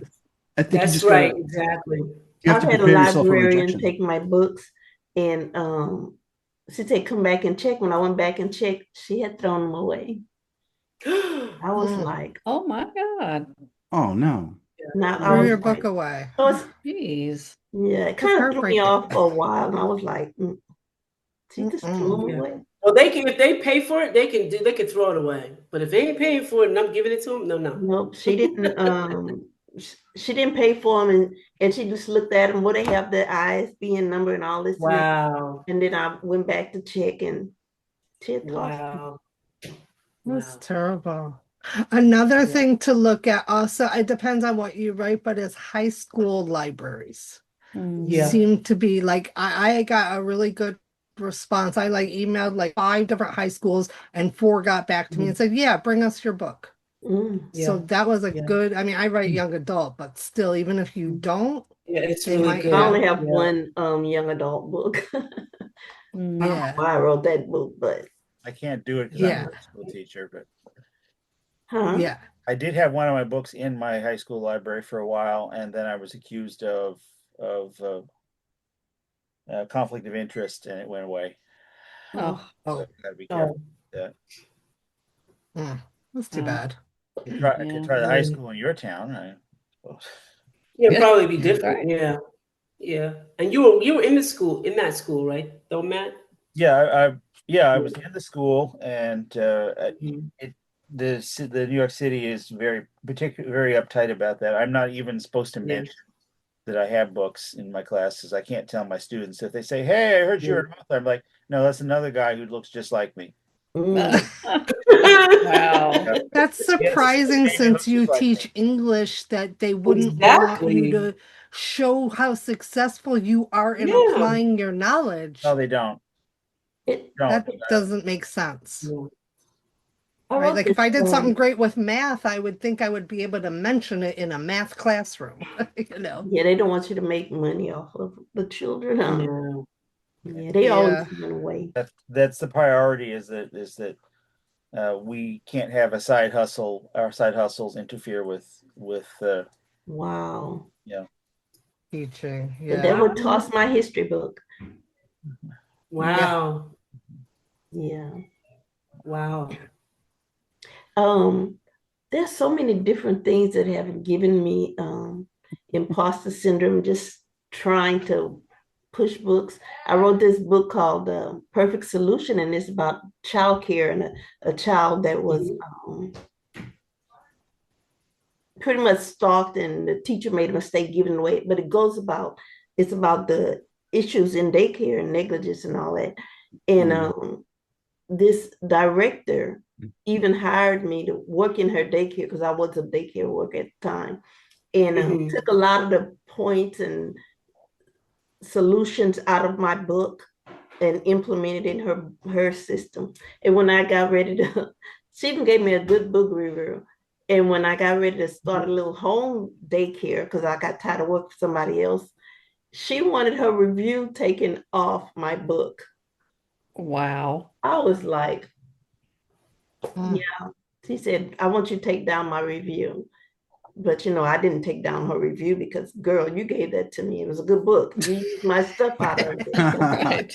I think you That's just gotta, right. Exactly. you have I've to had a prepare yourself for librarian rejection. take my books and she said, come back and check. When I went back and checked, she had thrown them away. I was Mm. like, Oh my God. Oh no. now I Threw was your Mhm. book like, away. so it's, Jeez. yeah, it That's kind of threw me heartbreaking. off for a while. And I was like, she just threw Mm-mm. them Yeah. away. Well, they can if they pay for it, they can throw it away. But if they ain't paying for it and I'm giving it to them, no. Nope, she didn't. She didn't pay for them, and she just looked at them. What they have the ISBN number and all this, Wow. and then I went back to check, and she had tossed them. Wow. That's Wow. terrible. Another Yeah. thing to look at also, it depends on what you write, but is high school libraries Yeah. seem to be like, I got a really good response. I like emailed like 5 different high schools and 4 got back to me and said, yeah, bring us your book. Mm. So Yeah. that was a Yeah. good, I mean, I write young adult, but still, even if you don't, Yeah. It's they really might I good. have, only have Yeah. one young adult book. I don't know yeah, why I wrote that book, but I can't do it because I'm a yeah, high school teacher, but huh? yeah. I did have one of my books in my high school library for a while, and then I was accused of conflict of interest, and it went away. Oh, Oh, So oh, gotta be careful Oh, with that. that's too wow. bad. I could Yeah. try the high yeah. school in your town. I suppose. Yeah, Yeah. probably be Yeah. different. Right. Yeah. Yeah. And you were in that school, right? Though, Matt? Yeah, I Yeah. was in the school, and Mhm. it the New York City is very uptight about that. I'm not even supposed to Yeah. mention that I have books in my classes. I can't tell my students. If they say, "Hey, I heard you're Yeah. an author," I'm like, "No, that's another guy who looks just like me." Mm. Wow. Yeah, That's yes, surprising maybe he since looks you just like me. teach English that they wouldn't want you Exactly. to show how successful you are in Yeah. applying your No, knowledge. they don't. It, Don't. That doesn't make sense, Yeah. I right? wrote Like this. if I did something great with math, I would think I would be able to mention it in a math classroom, you know? Yeah, they don't want you to make money off of the children. No. Yeah, they always Yeah. giving away. That's the priority. Is that we can't have a side hustle. Our side hustles interfere with Wow. you know. Teaching. But that Yeah. would Wow. toss my history book. Yeah. Wow. Yeah. Wow. Um, there's so many different things that have given me imposter syndrome, just trying to push books. I wrote this book called Perfect Solution, and it's about childcare and a child that was Mhm. pretty much stalked, and the teacher made a mistake giving it away. But it's about the issues in daycare and negligence and all that. And this director even hired me to work in her daycare because I was a daycare worker at the time, and Mhm. took a lot of the points and solutions out of my book and implemented in her system. And when I got ready to, she even gave me a good book review. And when I got ready to start a little home daycare, because I got tired of working for somebody else, She wanted her review taken off my book. Wow. I was like, Mm. yeah. She said, I want you to take down my review. But I didn't take down her review because, girl, you gave that to me. It was a good book. You used my stuff out of it. Right.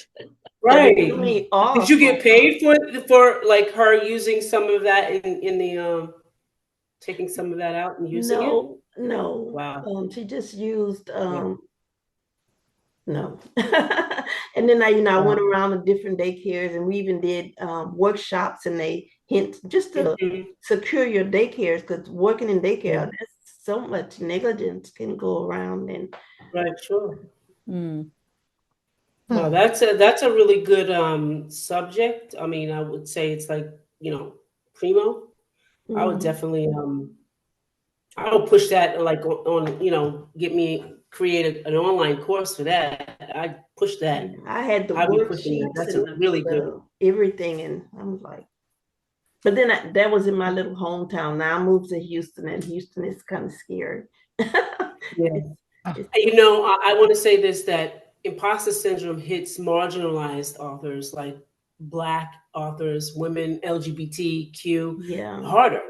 But it Right. threw me Did off. you get paid for like her using some of that in the taking some of that out and using it? No, no. Wow. She just used Yeah. no. And then I went Wow. around to different daycares, and we even did workshops, and they hint just to Mhm. secure your daycares, because working in daycare, Yeah. there's so much negligence can go around. And Right. Sure. Mm. Well, Hmm. that's a really good subject. I mean, I would say it's like, primo. I would mhm. definitely I would push that like on, get me create an online course for that. I push Yeah, that. I had the I'd be pushing that. worksheets That's and a really good. everything, and I'm like, but then that was in my little hometown. Now I moved to Houston, and Houston is kind of scary. Yeah. It's, it's I want to say this, that imposter syndrome hits marginalized authors like Black authors, women, LGBTQ yeah, harder,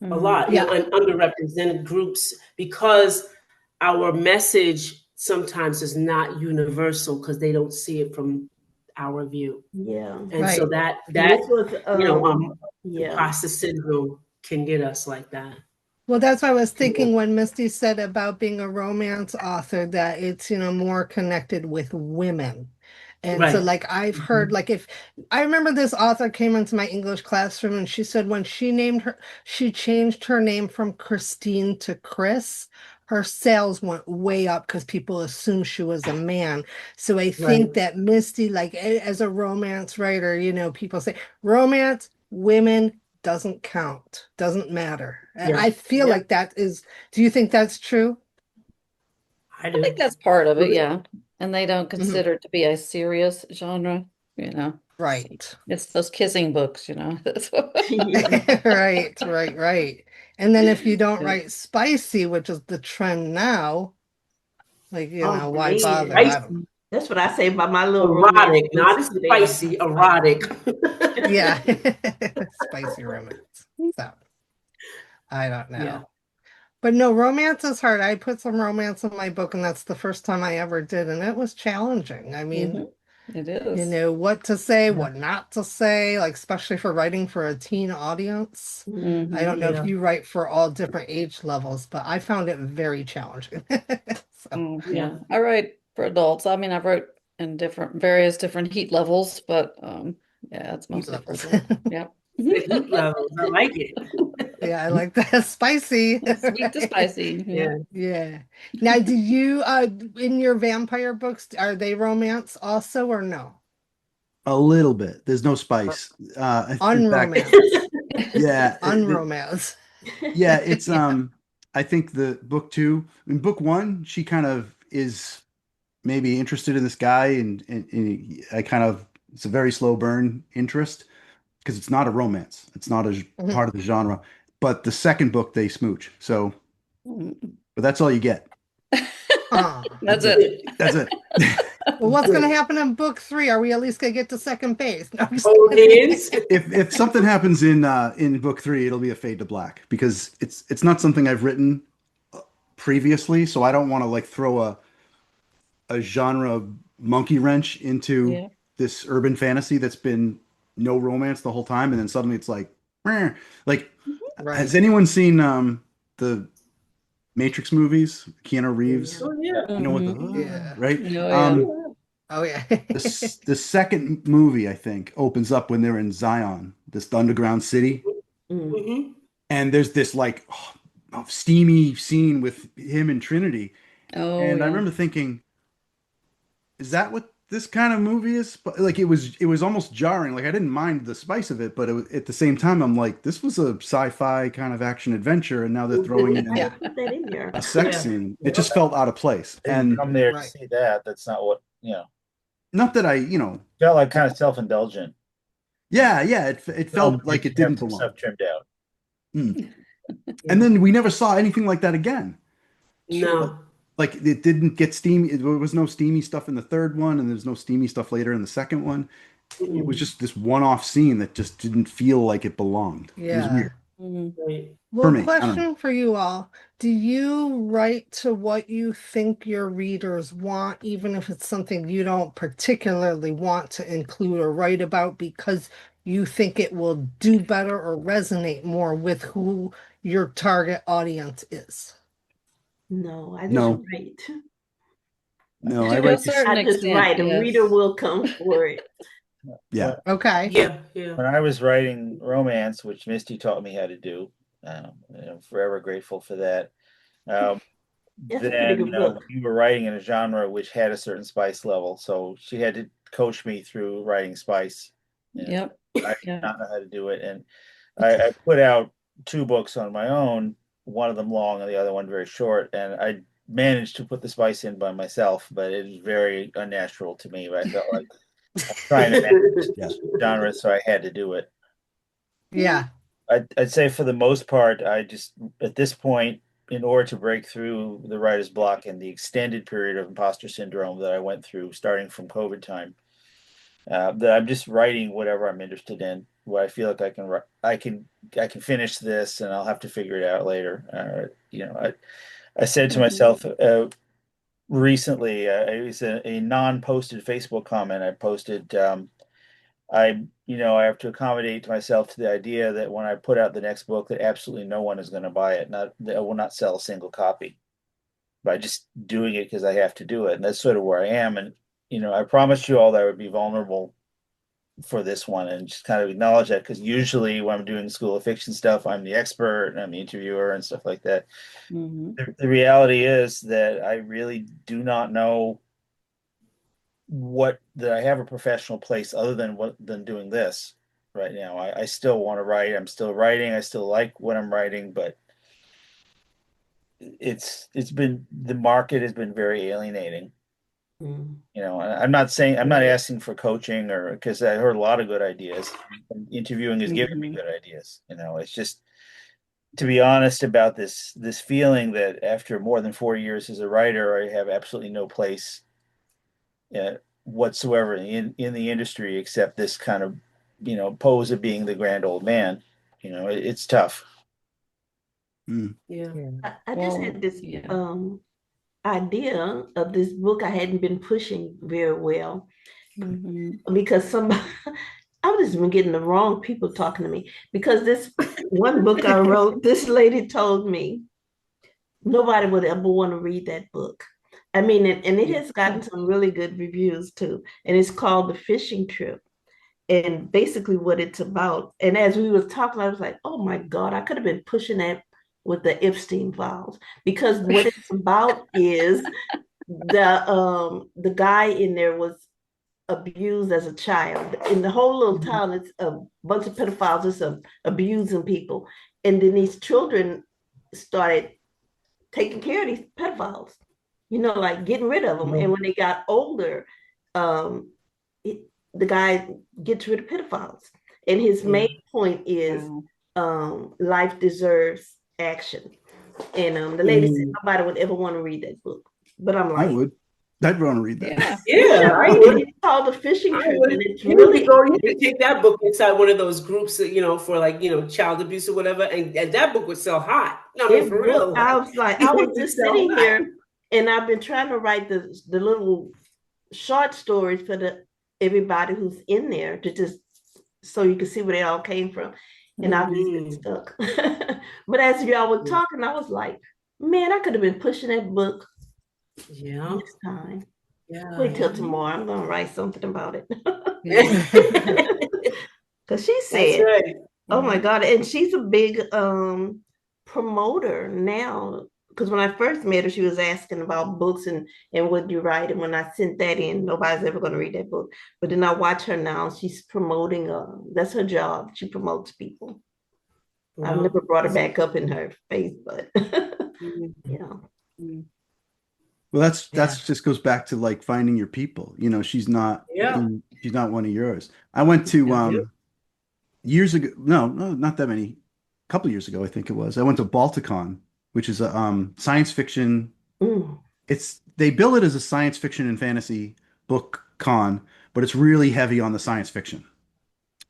a Mm. lot, Yeah. and underrepresented groups, because our message sometimes is not universal because they don't see it from our view. yeah. And so Right. And that this was yeah, imposter syndrome can get us like that. Well, that's what I was Yeah. thinking when Misty said about being a romance author, that it's, more connected with women. And so, Right. like, I've heard, Mhm. like, if I remember this author came into my English classroom and she said when she changed her name from Christine to Chris, her sales went way up because people assumed she was a man. So I Right. think that Misty, like, as a romance writer, people say romance, women, doesn't count, doesn't matter. Yeah. I feel Yeah. like that is, do you think that's true? I I think do. that's part of it, yeah. And they don't Mhm. consider it to be a serious genre, you know. See, Right. it's those kissing books, That's what. yeah, Right, right, right. And then if you don't Yeah. write spicy, which is the trend now, like, oh why man, bother? I don't know. Spicy, that's what I say about my little romance erotic, books not too. They gotta spicy, be spicy. erotic. Yeah. Spicy romance. So I don't Yeah. know. But no, romance is hard. I put some romance in my book, and that's the first time I ever did, and it was challenging. I mean, Mhm. It is. what to say, Yeah. what not to say, like especially for writing for a teen audience. I Mhm. don't know Mhm. if Yeah. you write for all different age levels, but I found it very challenging. So, Mm, Yeah. yeah. I write for adults. I mean, I've wrote in various different heat levels, but yeah, it's heat mostly for levels. adults. Yep. The heat levels. I like it. Yeah, I like that. Spicy. Sweet to spicy. Yeah. Yep. Yeah. Now, do you in your vampire books, are they romance also or no? A little bit. There's no spice. In fact, Unromance. yeah, Unromance. yeah, it's Yeah. I think the book two, in book one, she kind of is maybe interested in this guy, and I kind of, it's a very slow burn interest because it's not a romance. It's not a Mhm. part of the genre. But the second book they smooch. So, Mm. but that's all you get. Aw. That's That's it. it. That's it. Well, what's going to Good. happen in book three? Are we at least going to get to second base? No, I'm just Hold kidding. hands. If something happens in book three, it'll be a fade to black because it's not something I've written previously, so I don't want to like throw a genre monkey wrench into Yeah. this urban fantasy that's been no romance the whole time, and then suddenly it's like, meh. Like, has Right. anyone seen the Matrix movies? Keanu Reeves, Yeah. Oh yeah. you know what the Hmm. Yeah. right? Oh yeah. Oh, yeah. The second movie I think opens up when they're in Zion, this underground city, Mm. Mm-hmm. and there's this like steamy scene with him and Trinity, Oh and I yeah. remember thinking, is that what this kind of movie is? But like it was almost jarring. Like I didn't mind the spice of it, but at the same time, I'm like, this was a sci-fi kind of action adventure, and now they're throwing Mhm. I in Yeah. didn't put that in a there. sex Yeah. scene. It Well, just felt out of place. I didn't And come there to Right. see that. That's not what, not that felt like kind of self-indulgent. yeah, yeah, it Film felt you like can it have didn't some belong. stuff trimmed out. Mm. Yeah. And then we never saw anything like that again. No. like it didn't get steamy. There was no steamy stuff in the third one, and there's no steamy stuff later in the second one. It was Mhm. just this one-off scene that just didn't feel like it belonged. It was Yeah. weird Mhm. Right. for Well, me. I don't know. question for you all. Do you write to what you think your readers want, even if it's something you don't particularly want to include or write about because you think it will do better or resonate more with who your target audience is? No, I just No, write. no, I To a write this. certain I just extent, write. A reader yes. will come for it. Yeah. When, Okay. Yeah, yeah. when I was writing romance, which Misty taught me how to do, I'm forever grateful for that. Um, That's a pretty then good book. we were writing in a genre which had a certain spice level, so she had to coach me through writing spice. And Yep. I did Yeah. not know how to do it, and I put out two books on my own, one of them long and the other one very short, and I managed to put the spice in by myself, but it was very unnatural to me. But I felt like I'm trying to manage Yeah. genre, so I had to do it. Yeah. I'd say for the most part, I just at this point, in order to break through the writer's block and the extended period of imposter syndrome that I went through, starting from COVID time, that I'm just writing whatever I'm interested in. Where I feel like I can finish this, and I'll have to figure it out later. I said to Mhm. myself recently, it was a non-posted Facebook comment I posted. I have to accommodate myself to the idea that when I put out the next book, that absolutely no one is going to buy it. Not that I will not sell a single copy by just doing it because I have to do it. And that's sort of where I am. And I promised you all that I would be vulnerable for this one and just kind of acknowledge that because usually when I'm doing school of fiction stuff, I'm the expert and I'm the interviewer and stuff like that. Mhm. The reality is that I really do not know what that I have a professional place other than doing this right now. I still want to write. I'm still writing. I still like what I'm writing, but it's been the market has been very alienating. Mm. And I'm not saying I'm not asking for coaching or because I heard a lot of good ideas. And interviewing is giving me Mhm. good ideas. It's just to be honest about this feeling that after more than 4 years as a writer, I have absolutely no place whatsoever in the industry except this kind of pose of being the grand old man. It's tough. Mm. Yeah. Yeah. I just Well, had this yeah. idea of this book I hadn't been pushing very well Mhm. because somebody I was just been getting the wrong people talking to me because this one book I wrote, this lady told me nobody would ever want to read that book. I mean, and it Yeah. has gotten some really good reviews too. And it's called The Fishing Trip. And basically what it's about. And as we was talking, I was like, oh my God, I could have been pushing that with the Epstein files. Because what it's about is the guy in there was abused as a child. In the whole little Mhm. town, it's a bunch of pedophiles just abusing people. And then these children started taking care of these pedophiles, like getting rid of them. And Wow. when they got older, um, it, the guy gets rid of pedophiles. And his Yeah. main point is Wow. life deserves action. And the lady said Mm. nobody would ever want to read that book. But I'm I like, would. I'd want to read that. Yeah. Yeah, I and would. it's called The Fishing I Trip, would. and it's You need to really go. You need to take that book inside one of those groups that for like child abuse or whatever, and that book would sell hot. No, I mean it for would. real, like I was like, I it was would just sell sitting hot. here, and I've been trying to write the little short stories for the everybody who's in there to just so you can see where they all came from. And I've just been Hmm. stuck. But as y'all were talking, I was like, man, I could have been pushing that book Yeah, this time. yeah, Wait till yeah. tomorrow. I'm gonna write something about it. Yeah. Because she That's said, right. oh my Mhm. God. And she's a big promoter now. Because when I first met her, she was asking about books and what you write. And when I sent that in, nobody's ever going to read that book. But then I watch her now. She's promoting, that's her job. She promotes people. I've Wow. never brought her back up in her face, but Mhm. yeah. Mhm. Well, that's Yeah. just goes back to like finding your people. Yeah. She's not one of yours. I went to Yeah. Yeah. years ago. No, no, not that many. A couple years ago, I think it was. I went to Balticon, which is a science fiction Mm. it's they bill it as a science fiction and fantasy book con, but it's really heavy on the science fiction.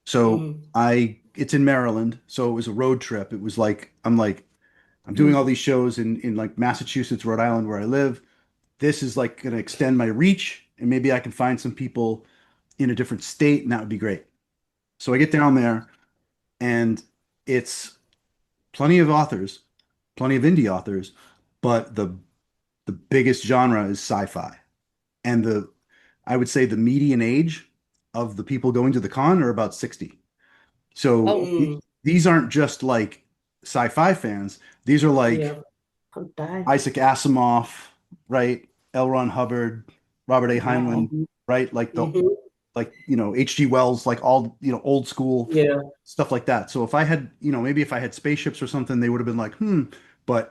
So Mm-hmm. it's in Maryland, so it was a road trip. It was like I'm doing all Mm-hmm. these shows in like Massachusetts, Rhode Island, where I live. This is like going to extend my reach, and maybe I can find some people in a different state, and that would be great. So I get down there, and it's plenty of authors, plenty of indie authors, but the biggest genre is sci-fi. And the I would say the median age of the people going to the con are about 60. So Oh, Mm-hmm. these aren't just like sci-fi fans. These are like Yeah. I'm dying. Isaac Asimov, right? L. Ron Hubbard, Robert A. Heinlein, Wow. right? Like the Mm-hmm. like H.G. Wells, like all old school Yeah. stuff like that. So if I had maybe if I had spaceships or something, they would have been like But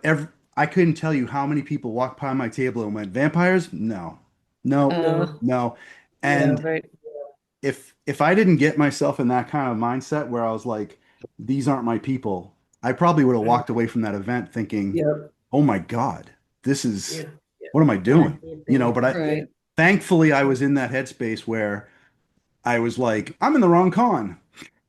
I couldn't tell you how many people walked by my table and went vampires. No, no, No. no. Yeah. And right. if I didn't get myself in that kind of mindset where I was like, these aren't my people, I probably would have Right. walked away from that event thinking, Yeah. oh my God, this is Yeah. Yeah. what am I Yeah, I doing? did But that. Yeah. Right. thankfully I was in that headspace where I was like, I'm in the wrong con.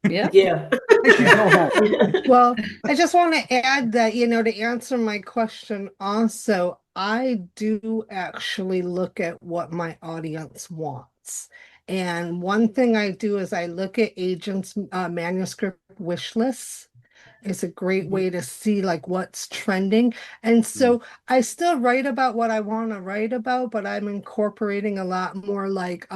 Yeah. Yeah. I should go home. Yeah. Well, I just want to add that, to answer my question also, I do actually look at what my audience wants. And one thing I do is I look at agents' manuscript wish lists. It's a great Mhm. way to see like what's trending. And so I still write about what I want to write about, but I'm incorporating a lot more like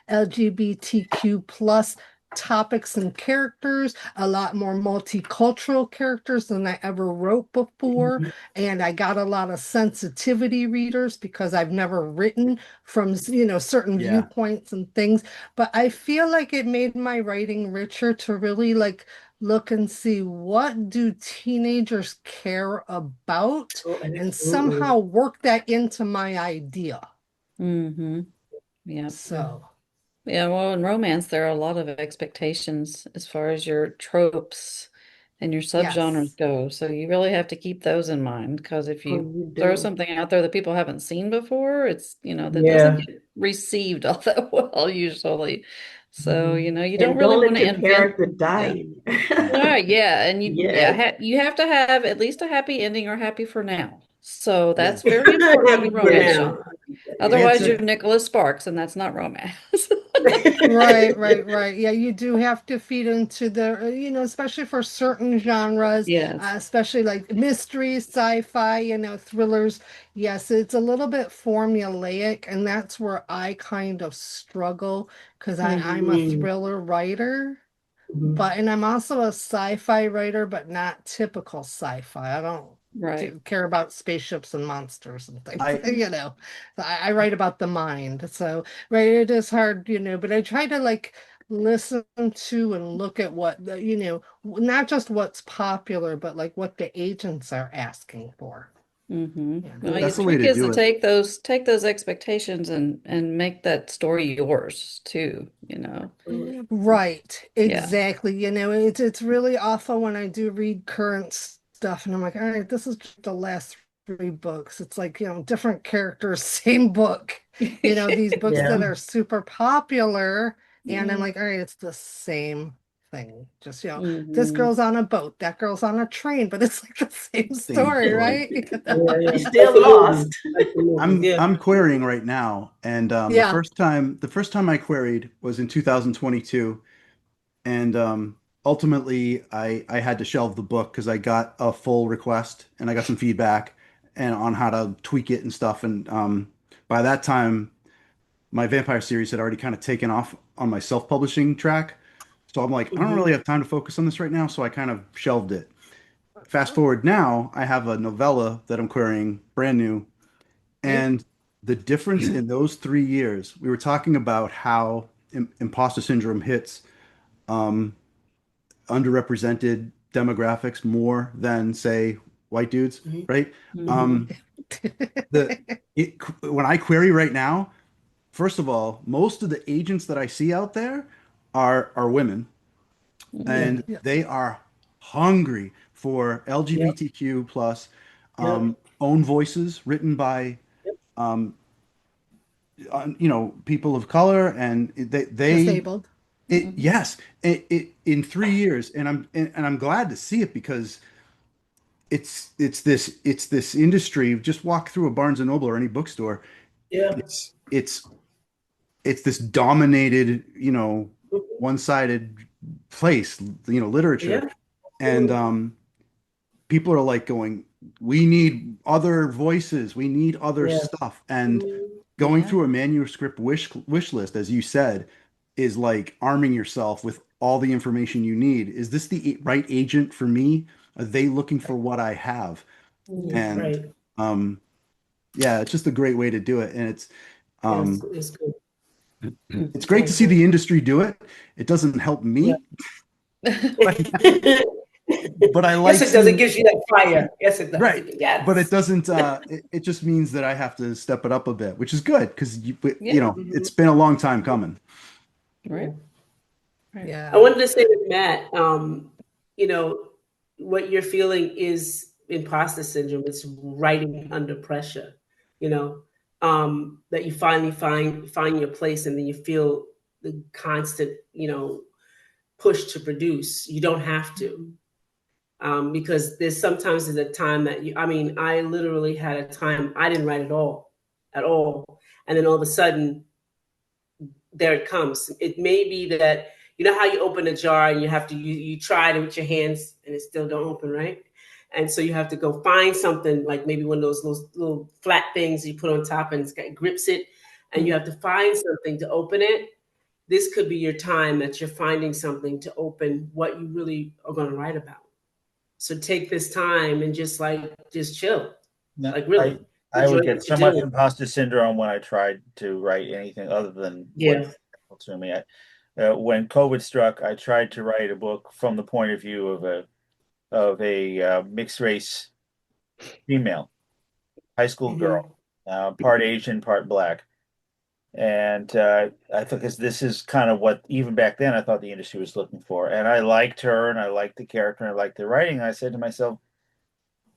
LGBTQ plus topics and characters, a lot more multicultural characters than I ever wrote before. Mhm. And I got a lot of sensitivity readers because I've never written from, certain Yeah. viewpoints and things. But I feel like it made my writing richer to really like look and see what do teenagers care about Oh, and absolutely. somehow work that into my idea. Mm-hmm. Yeah. Yeah. So, Yeah, well, in romance, there are a lot of expectations as far as your tropes and your subgenres yes. go. So you really have to keep those in mind because if Oh, you you throw do. something out there that people haven't seen before, that doesn't Yeah. get received all that well usually. So, Mhm. you don't And really don't want let to your invent. character Yeah. die. Right, yeah, and Yes. you have to have at least a happy ending or happy for now. So Yeah. that's very important in Happy for romance now. genre. It's Otherwise, a you're Nicholas Sparks, and that's not romance. Right, right, right. Yeah, you do have to feed into the, especially for certain genres, Yes. especially like mysteries, sci-fi, thrillers. Yes, it's a little bit formulaic, and that's where I kind of struggle because I'm a Mhm. thriller writer. Mhm. And I'm also a sci-fi writer, but not typical sci-fi. I don't Right. care about spaceships and monsters and things, I I write about the mind. So, right, it is hard, but I try to like listen to and look at what not just what's popular, but like what the agents are asking for, Mm-hmm. you Well, know. the that's the way trick to is to do it. take those expectations and make that story yours too. Right, Yeah. exactly. It's really awful when I do read current stuff and I'm like, all right, this is just the last three books. It's like, different characters, same book. These books Yeah. that are super popular, and I'm Yeah. like, all right, it's the same thing. Just, this Mm-hmm. girl's on a boat, that girl's on a train, but it's like the same Same story, story. right? Yeah, yeah. You're Like still the movies. lost. Like the movies. Yeah. I'm querying right now, and Yeah. the first time I queried was in 2022, and ultimately I had to shelve the book because I got a full request and I got some feedback and on how to tweak it and stuff, and by that time my vampire series had already kind of taken off on my self-publishing track, so I'm like I don't really Mhm. have time to focus on this right now, so I kind of shelved it. Fast forward now, I have a novella that I'm querying, brand new. Okay. And the difference in those 3 years, we were talking about how imposter syndrome hits um, underrepresented demographics more than, say, white dudes, Mhm. right? Mhm. Mm-hmm. Um, the when I query right now, first of all, most of the agents that I see out there are women, Yeah. and Mm-hmm. Yeah. they are hungry for Yep. LGBTQ plus Yep. own voices written by Yep. um, people of color, and they Disabled. it yes, in 3 years, and I'm glad to see it because it's this industry. Just walk through a Barnes and Noble or any bookstore. Yeah. It's this dominated, one-sided place, literature, Yeah. and people are like going, we need other voices, we need other Yeah. stuff, and Mhm. going Yeah. through a manuscript wish list, as you said, is like arming yourself with all the information you need. Is this the right agent for me? Are they looking for what I have? And Right. um, yeah, it's just a great way to do it, and Yes, um, it's good. it's I great to see agree. the industry do it. It doesn't help Yeah. me, but I Yes, like it does. It seeing. gives you that fire. Yes, it does. Right. But it Yes. doesn't it just means that I have to step it up a bit, which is good because Yeah. Mhm. it's been a long time coming. Yeah. Right. Right. I Yeah. wanted to say to Matt, you know, what you're feeling is imposter syndrome. It's writing under pressure, you know, that you finally find your place and then you feel the constant, push to produce. You don't have to. Because there's a time that I literally had a time I didn't write at all. And then all of a sudden there it comes. It may be that you know how you open a jar and you try it with your hands and it still don't open, right? And so you have to go find something like maybe one of those little flat things you put on top and it grips it, and you have to find something to open it. This could be your time that you're finding something to open what you really are going to write about. So take this time and just chill, No, like really I enjoy would get what you're so much doing. imposter syndrome when I tried to write anything other than what's Yeah. natural to me. When COVID struck, I tried to write a book from the point of view of a mixed race female high school Hmm. girl, part Asian, part black. And I thought, because this is kind of what even back then I thought the industry was looking for, and I liked her, and I liked the character, and I liked the writing. And I said to myself,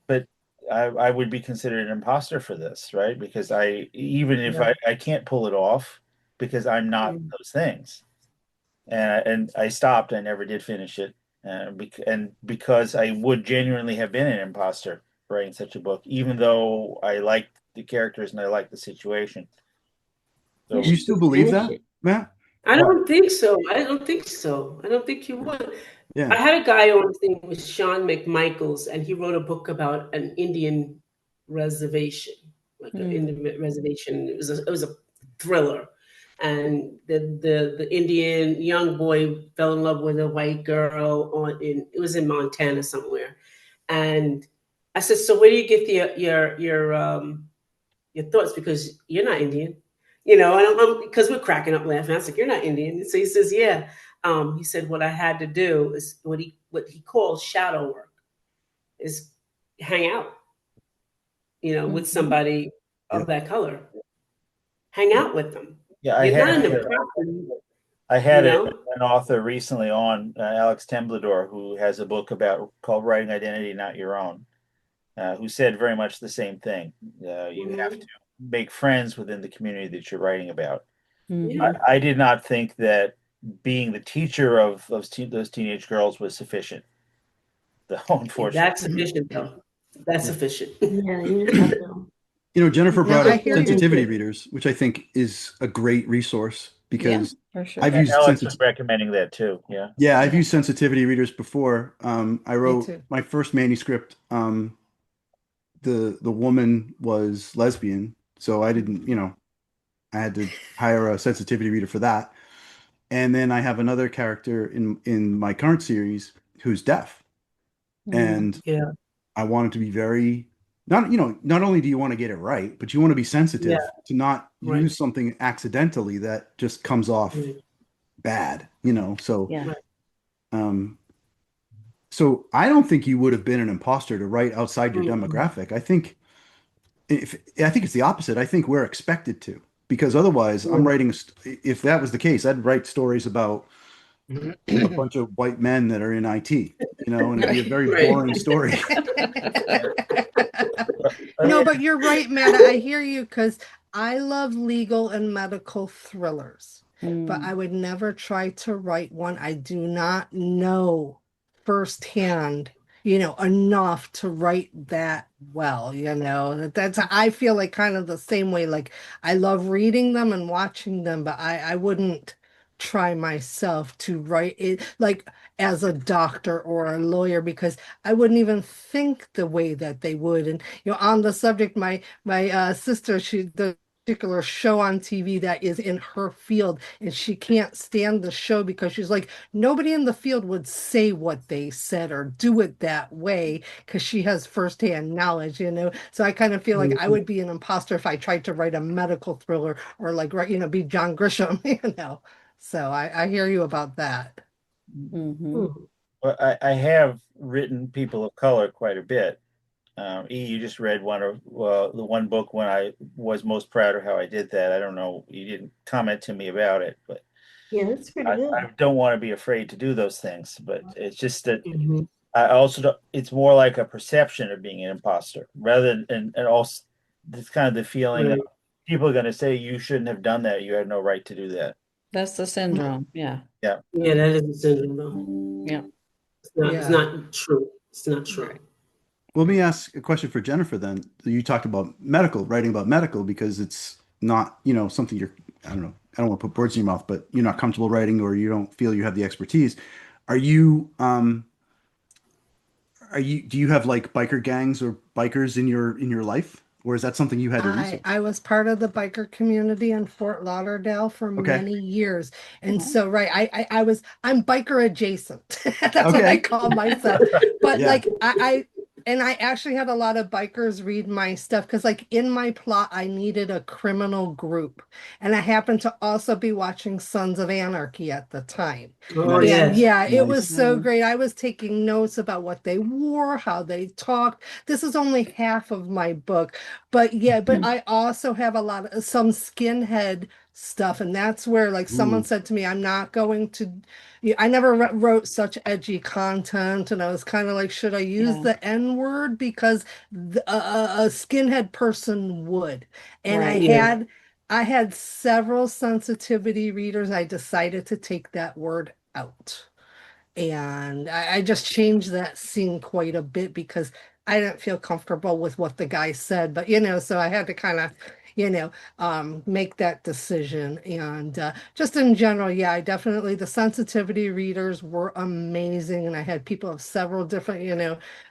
but I would be considered an imposter for this, right? Because even if Yeah. I can't pull it off because I'm not Mhm. those things. And I stopped. I never did finish it. And because I would genuinely have been an imposter writing such a book, even though I liked the characters and I liked the situation. You Do So you should still just believe finish that, it. Matt? I what? don't think so. I don't think so. I don't think you would. Yeah. I had a guy on thing with Sean McMichaels, and he wrote a book about an Indian reservation, like an Mm. Indian reservation. It was a thriller, and the Indian young boy fell in love with a white girl it was in Montana somewhere, and I said, so where do you get your thoughts, because you're not Indian, and because we're cracking up laughing. I was like, you're not Indian. So he says, yeah. He said, what I had to do is what he calls shadow work, is hang out, with Mhm. somebody of Yep. that color. Hang out with them. Yeah, You're not in the property, I you had know. an author recently on, Alex Temblador, who has a book called Writing Identity Not Your Own, who said very much the same thing. You have to Mhm. make friends within the community that you're writing about. Yeah. Mhm. I did not think that being the teacher of those teenage girls was sufficient, though, Yeah, unfortunately. that's sufficient though. That's Yeah. sufficient. Yeah, you just have to Jennifer No, brought I up hear you. sensitivity into readers, which I think is a great resource Yeah, because for sure. I've used Alex was recommending that too. Yeah. yeah, I've Yeah, used sensitivity readers before. I me wrote too. my first manuscript. The woman was lesbian, so I didn't, I had to hire a sensitivity reader for that. And then I have another character in my current series who's deaf, Mm. and Yeah. I wanted to be very not only do you want to get it right, but you want to be Yeah. sensitive to not Right. use something accidentally that just comes off Right. bad, so Yeah. Right. um so I don't think you would have been an imposter to write outside your Mm-mm. demographic. I think it's the opposite. I think we're expected to, because otherwise I'm Yeah. writing if that was the case, I'd write stories about a bunch of white men that are in IT, and it'd be a very Right. boring story. No, but you're right, Matt. I hear you because I love legal and medical thrillers, but I Mm. would never try to write one. I do not know firsthand, enough to write that well, That's I feel like kind of the same way. Like I love reading them and watching them, but I wouldn't try myself to write it like as a doctor or a lawyer because I wouldn't even think the way that they would. And on the subject, my sister, she the particular show on TV that is in her field, and she can't stand the show because she's like, nobody in the field would say what they said or do it that way because she has firsthand knowledge. So I kind of feel like I would be an imposter if I tried to write a medical thriller or like be John Grisham. So I hear you about that. Hmm. Well, I have written people of color quite a bit. You just read the one book when I was most proud of how I did that. I don't know, you didn't comment to me about it, but Yeah, that's pretty I good. don't want to be afraid to do those things. But it's just that Mhm. I also don't, it's more like a perception of being an imposter rather than, and also it's kind of the feeling of Right. people are going to say you shouldn't have done that. You had no right to do that. That's the syndrome. Yeah. Yeah. Yeah, that is a syndrome though. Yeah. It's Yeah. not true. It's not true. Right. Let me ask a question for Jennifer then. You talked about medical, writing about medical because it's not, something I don't know, I don't want to put words in your mouth, but you're not comfortable writing or you don't feel you have the expertise. Are you, do you have like biker gangs or bikers in your life? Or is that something you had to I research? I was part of the biker community in Fort Lauderdale for Okay. many years. And Oh, so right, I'm biker adjacent. That's what I Okay. call myself. But Yeah. like I actually had a lot of bikers read my stuff because like in my plot I needed a criminal group. And I happened to also be watching Sons of Anarchy at the time. Oh Nice. And yes. yeah, it was Nice. so mm, great. I was taking notes about what they wore, how they talked. This is only half of my book, but yeah, but I also have a lot of some skinhead stuff, and that's where like someone Ooh. said to me, "I'm not going to." I never wrote such edgy content, and I was kind of like, should I use yeah. the N word because a skinhead person would, and I Right. Yeah. had. I had several sensitivity readers. I decided to take that word out. And I just changed that scene quite a bit because I didn't feel comfortable with what the guy said. But, so I had to kind of, make that decision. And just in general, yeah, I definitely, the sensitivity readers were amazing. And I had people of several different,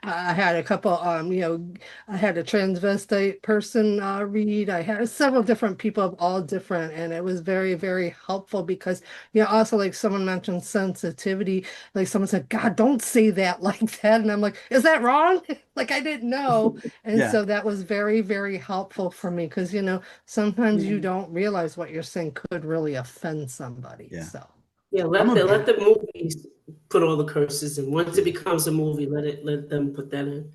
I had a couple, I had a transvestite person read. I had several different people of all different. And it was very, very helpful because, also like someone mentioned sensitivity, like someone said, God, don't say that like that. And I'm like, is that wrong? Like I didn't know. And Yeah. so that was very, very helpful for me because, sometimes you Yeah. don't realize what you're saying could really offend somebody. Yeah. So Yeah. I'm Let a the movies put all the curses in. Once it yeah. becomes a movie, let them put that in.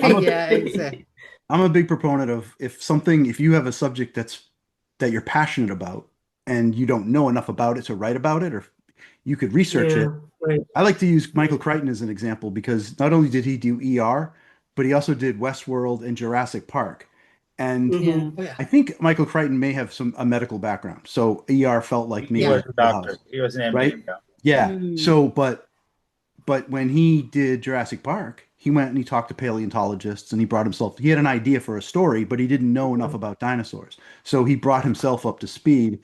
I'm a yeah, exactly. I'm a big proponent of if you have a subject that you're passionate about and you don't know enough about it to write about it, or you could research it. Yeah. Right. I like to use Michael Right. Crichton as an example because not only did he do ER, but he also did Westworld and Jurassic Park. And Yeah. Mm-hmm. Oh, yeah. I think Michael Crichton may have a medical background. So ER felt like He maybe was Yeah. his a doctor. wheelhouse, He was an right? MD. Yeah. Yeah. Mm. So, but when he did Jurassic Park, he went and he talked to paleontologists and he had an idea for a story, but he didn't know enough about dinosaurs. So he brought himself up to speed.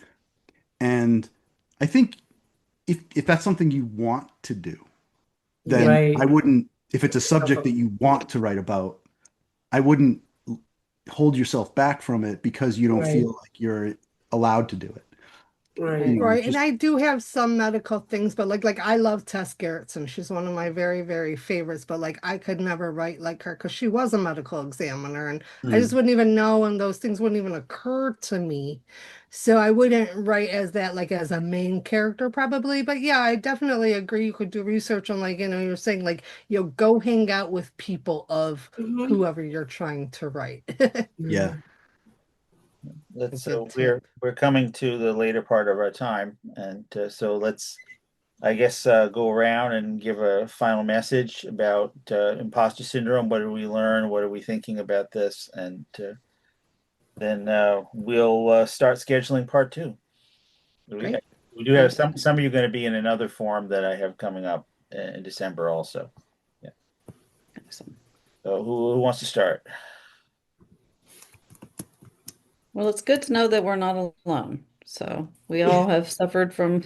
And I think if that's something you want to do, then Right. I wouldn't, if it's a subject that Yourself you want to write about, I wouldn't hold yourself back from it because you don't Right. feel like you're allowed to do it. Right. Right. And Just, I do have some medical things, but like I love Tess Gerritsen. She's one of my very, very favorites, but like I could never write like her because she was a medical examiner and I just mm, wouldn't even know and those things wouldn't even occur to me. So I wouldn't write as that like as a main character probably. But yeah, I definitely agree. You could do research on like, you're saying like, go hang out with people of Mm-hmm. whoever you're trying to write. yeah. Yeah. A Let's good so tip. we're coming to the later part of our time, and so let's I guess go around and give a final message about imposter syndrome. What did we learn? What are we thinking about this? And then we'll start scheduling part two. We, Great. we do have some of you going to be in another forum that I have coming up in December also. Yeah. Awesome. So who wants to start? Well, it's good to know that we're not alone. So we all have suffered from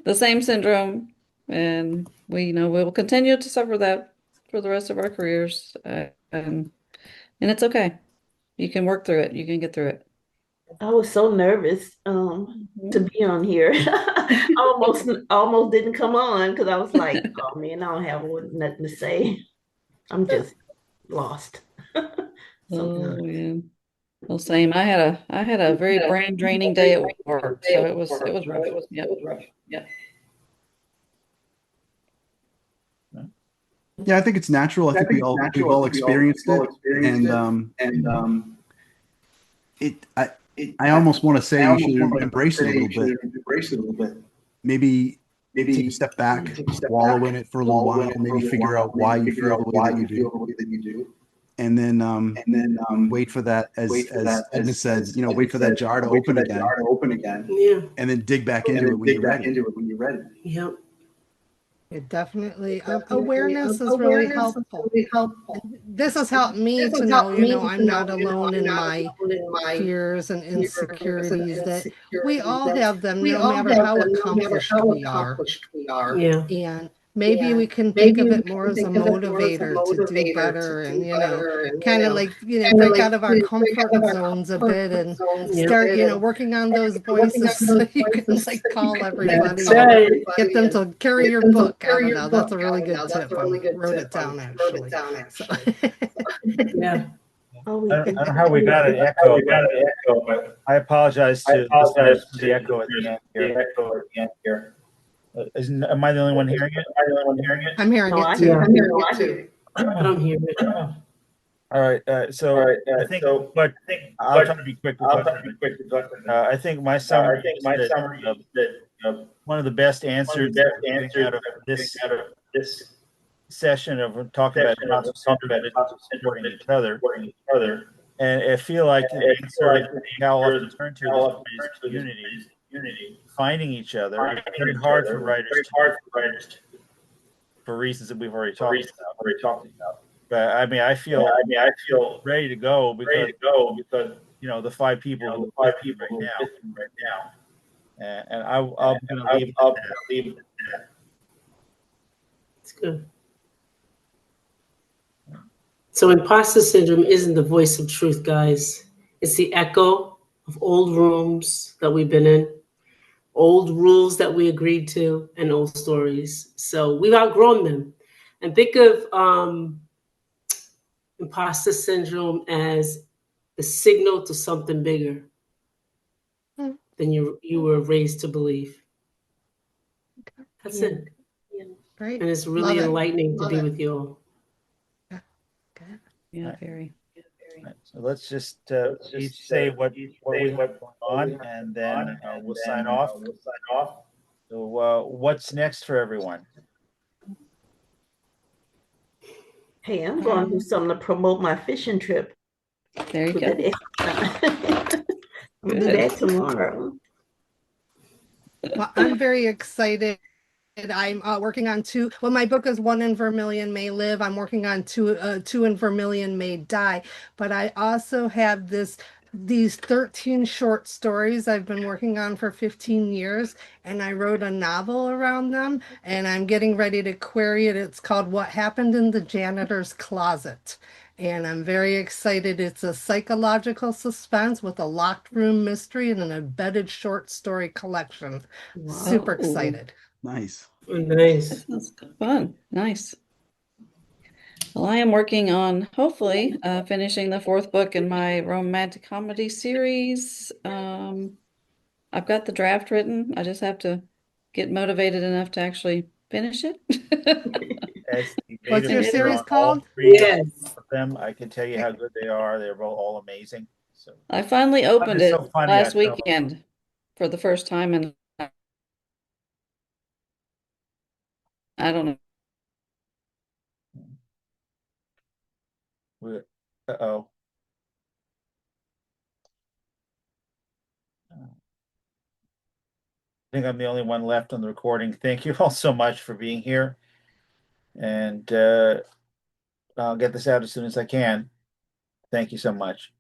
the same syndrome, and we will continue to suffer that for the rest of our careers. And it's okay. You can work through it. You can get through it. I was so nervous to be on here. I almost didn't come on because I was like, oh man, I don't have nothing to say. I'm just lost. Oh, Sometimes. yeah. Well, same. I had a very brain draining day at work, so it was rough. Yep. Yeah, I think it's natural. I think we've all experienced it, and it I almost want to say you should embrace it a little bit. Maybe take a step back, wallow in it for a little while, maybe figure out why you feel the way that you do, and then wait for that, as Edna said, wait for that jar to open again, Yeah. and then dig back into it when you're ready. Yep. It definitely, awareness is really helpful. And this has helped me to know, I'm not alone in my fears and insecurities, that we all have them, no matter how accomplished we are. Yeah. And maybe we can think of it more as a motivator to do better and, kind of like, break out of our comfort zones a bit and start, working on those voices so you can like call everybody, That's right. get them to carry your book. I don't know. That's a really good tip. I wrote it down actually. So. Yeah. Oh, I don't know how we got an echo, but I apologize to listeners for the echo at the end here. Am I the only one hearing it? I'm hearing no, it I too. hear Yeah. I don't hear it. All right. So I think, but I'll try to be quick. I think my summary is that one of the best answers that we're getting out of this session of talking about imposter syndrome is supporting each other. And I feel like the answer that we all often turn to this is community, finding each other. It's very hard for writers for reasons that we've already talked about. But I mean, I feel ready to go because the five people who are listening right now, and I'm going to leave it at that. It's good. So imposter syndrome isn't the voice of truth, guys. It's the echo of old rooms that we've been in, old rules that we agreed to, and old stories. So we've outgrown them. And think of imposter syndrome as the signal to something bigger than you were raised to believe. That's it. Great. And it's really enlightening to be with you all. Yeah, very. Right. So let's just each say what we have going on, and then we'll sign off. So what's next for everyone? Hey, I'm going to do something to promote my fishing trip. There you go. We'll do that tomorrow. Well, I'm very excited. I'm working on two. Well, my book is One in Vermilion May Live. I'm working on two in Vermilion May Die. But I also have these 13 short stories I've been working on for 15 years, and I wrote a novel around them, and I'm getting ready to query it. It's called What Happened in the Janitor's Closet. And I'm very excited. It's a psychological suspense with a locked room mystery and an embedded short story collection. Wow. Super excited. Nice. Nice. That sounds fun. Nice. Well, I am working on hopefully finishing the fourth book in my romantic comedy series. I've got the draft written. I just have to get motivated enough to actually finish it. What's your series called? Yes. Of them, I can tell you how good they are. They're all amazing. So I finally opened It's it so funny, last I tell- weekend for the first time, and I don't know. Uh-oh. I think I'm the only one left on the recording. Thank you all so much for being here. And I'll get this out as soon as I can. Thank you so much.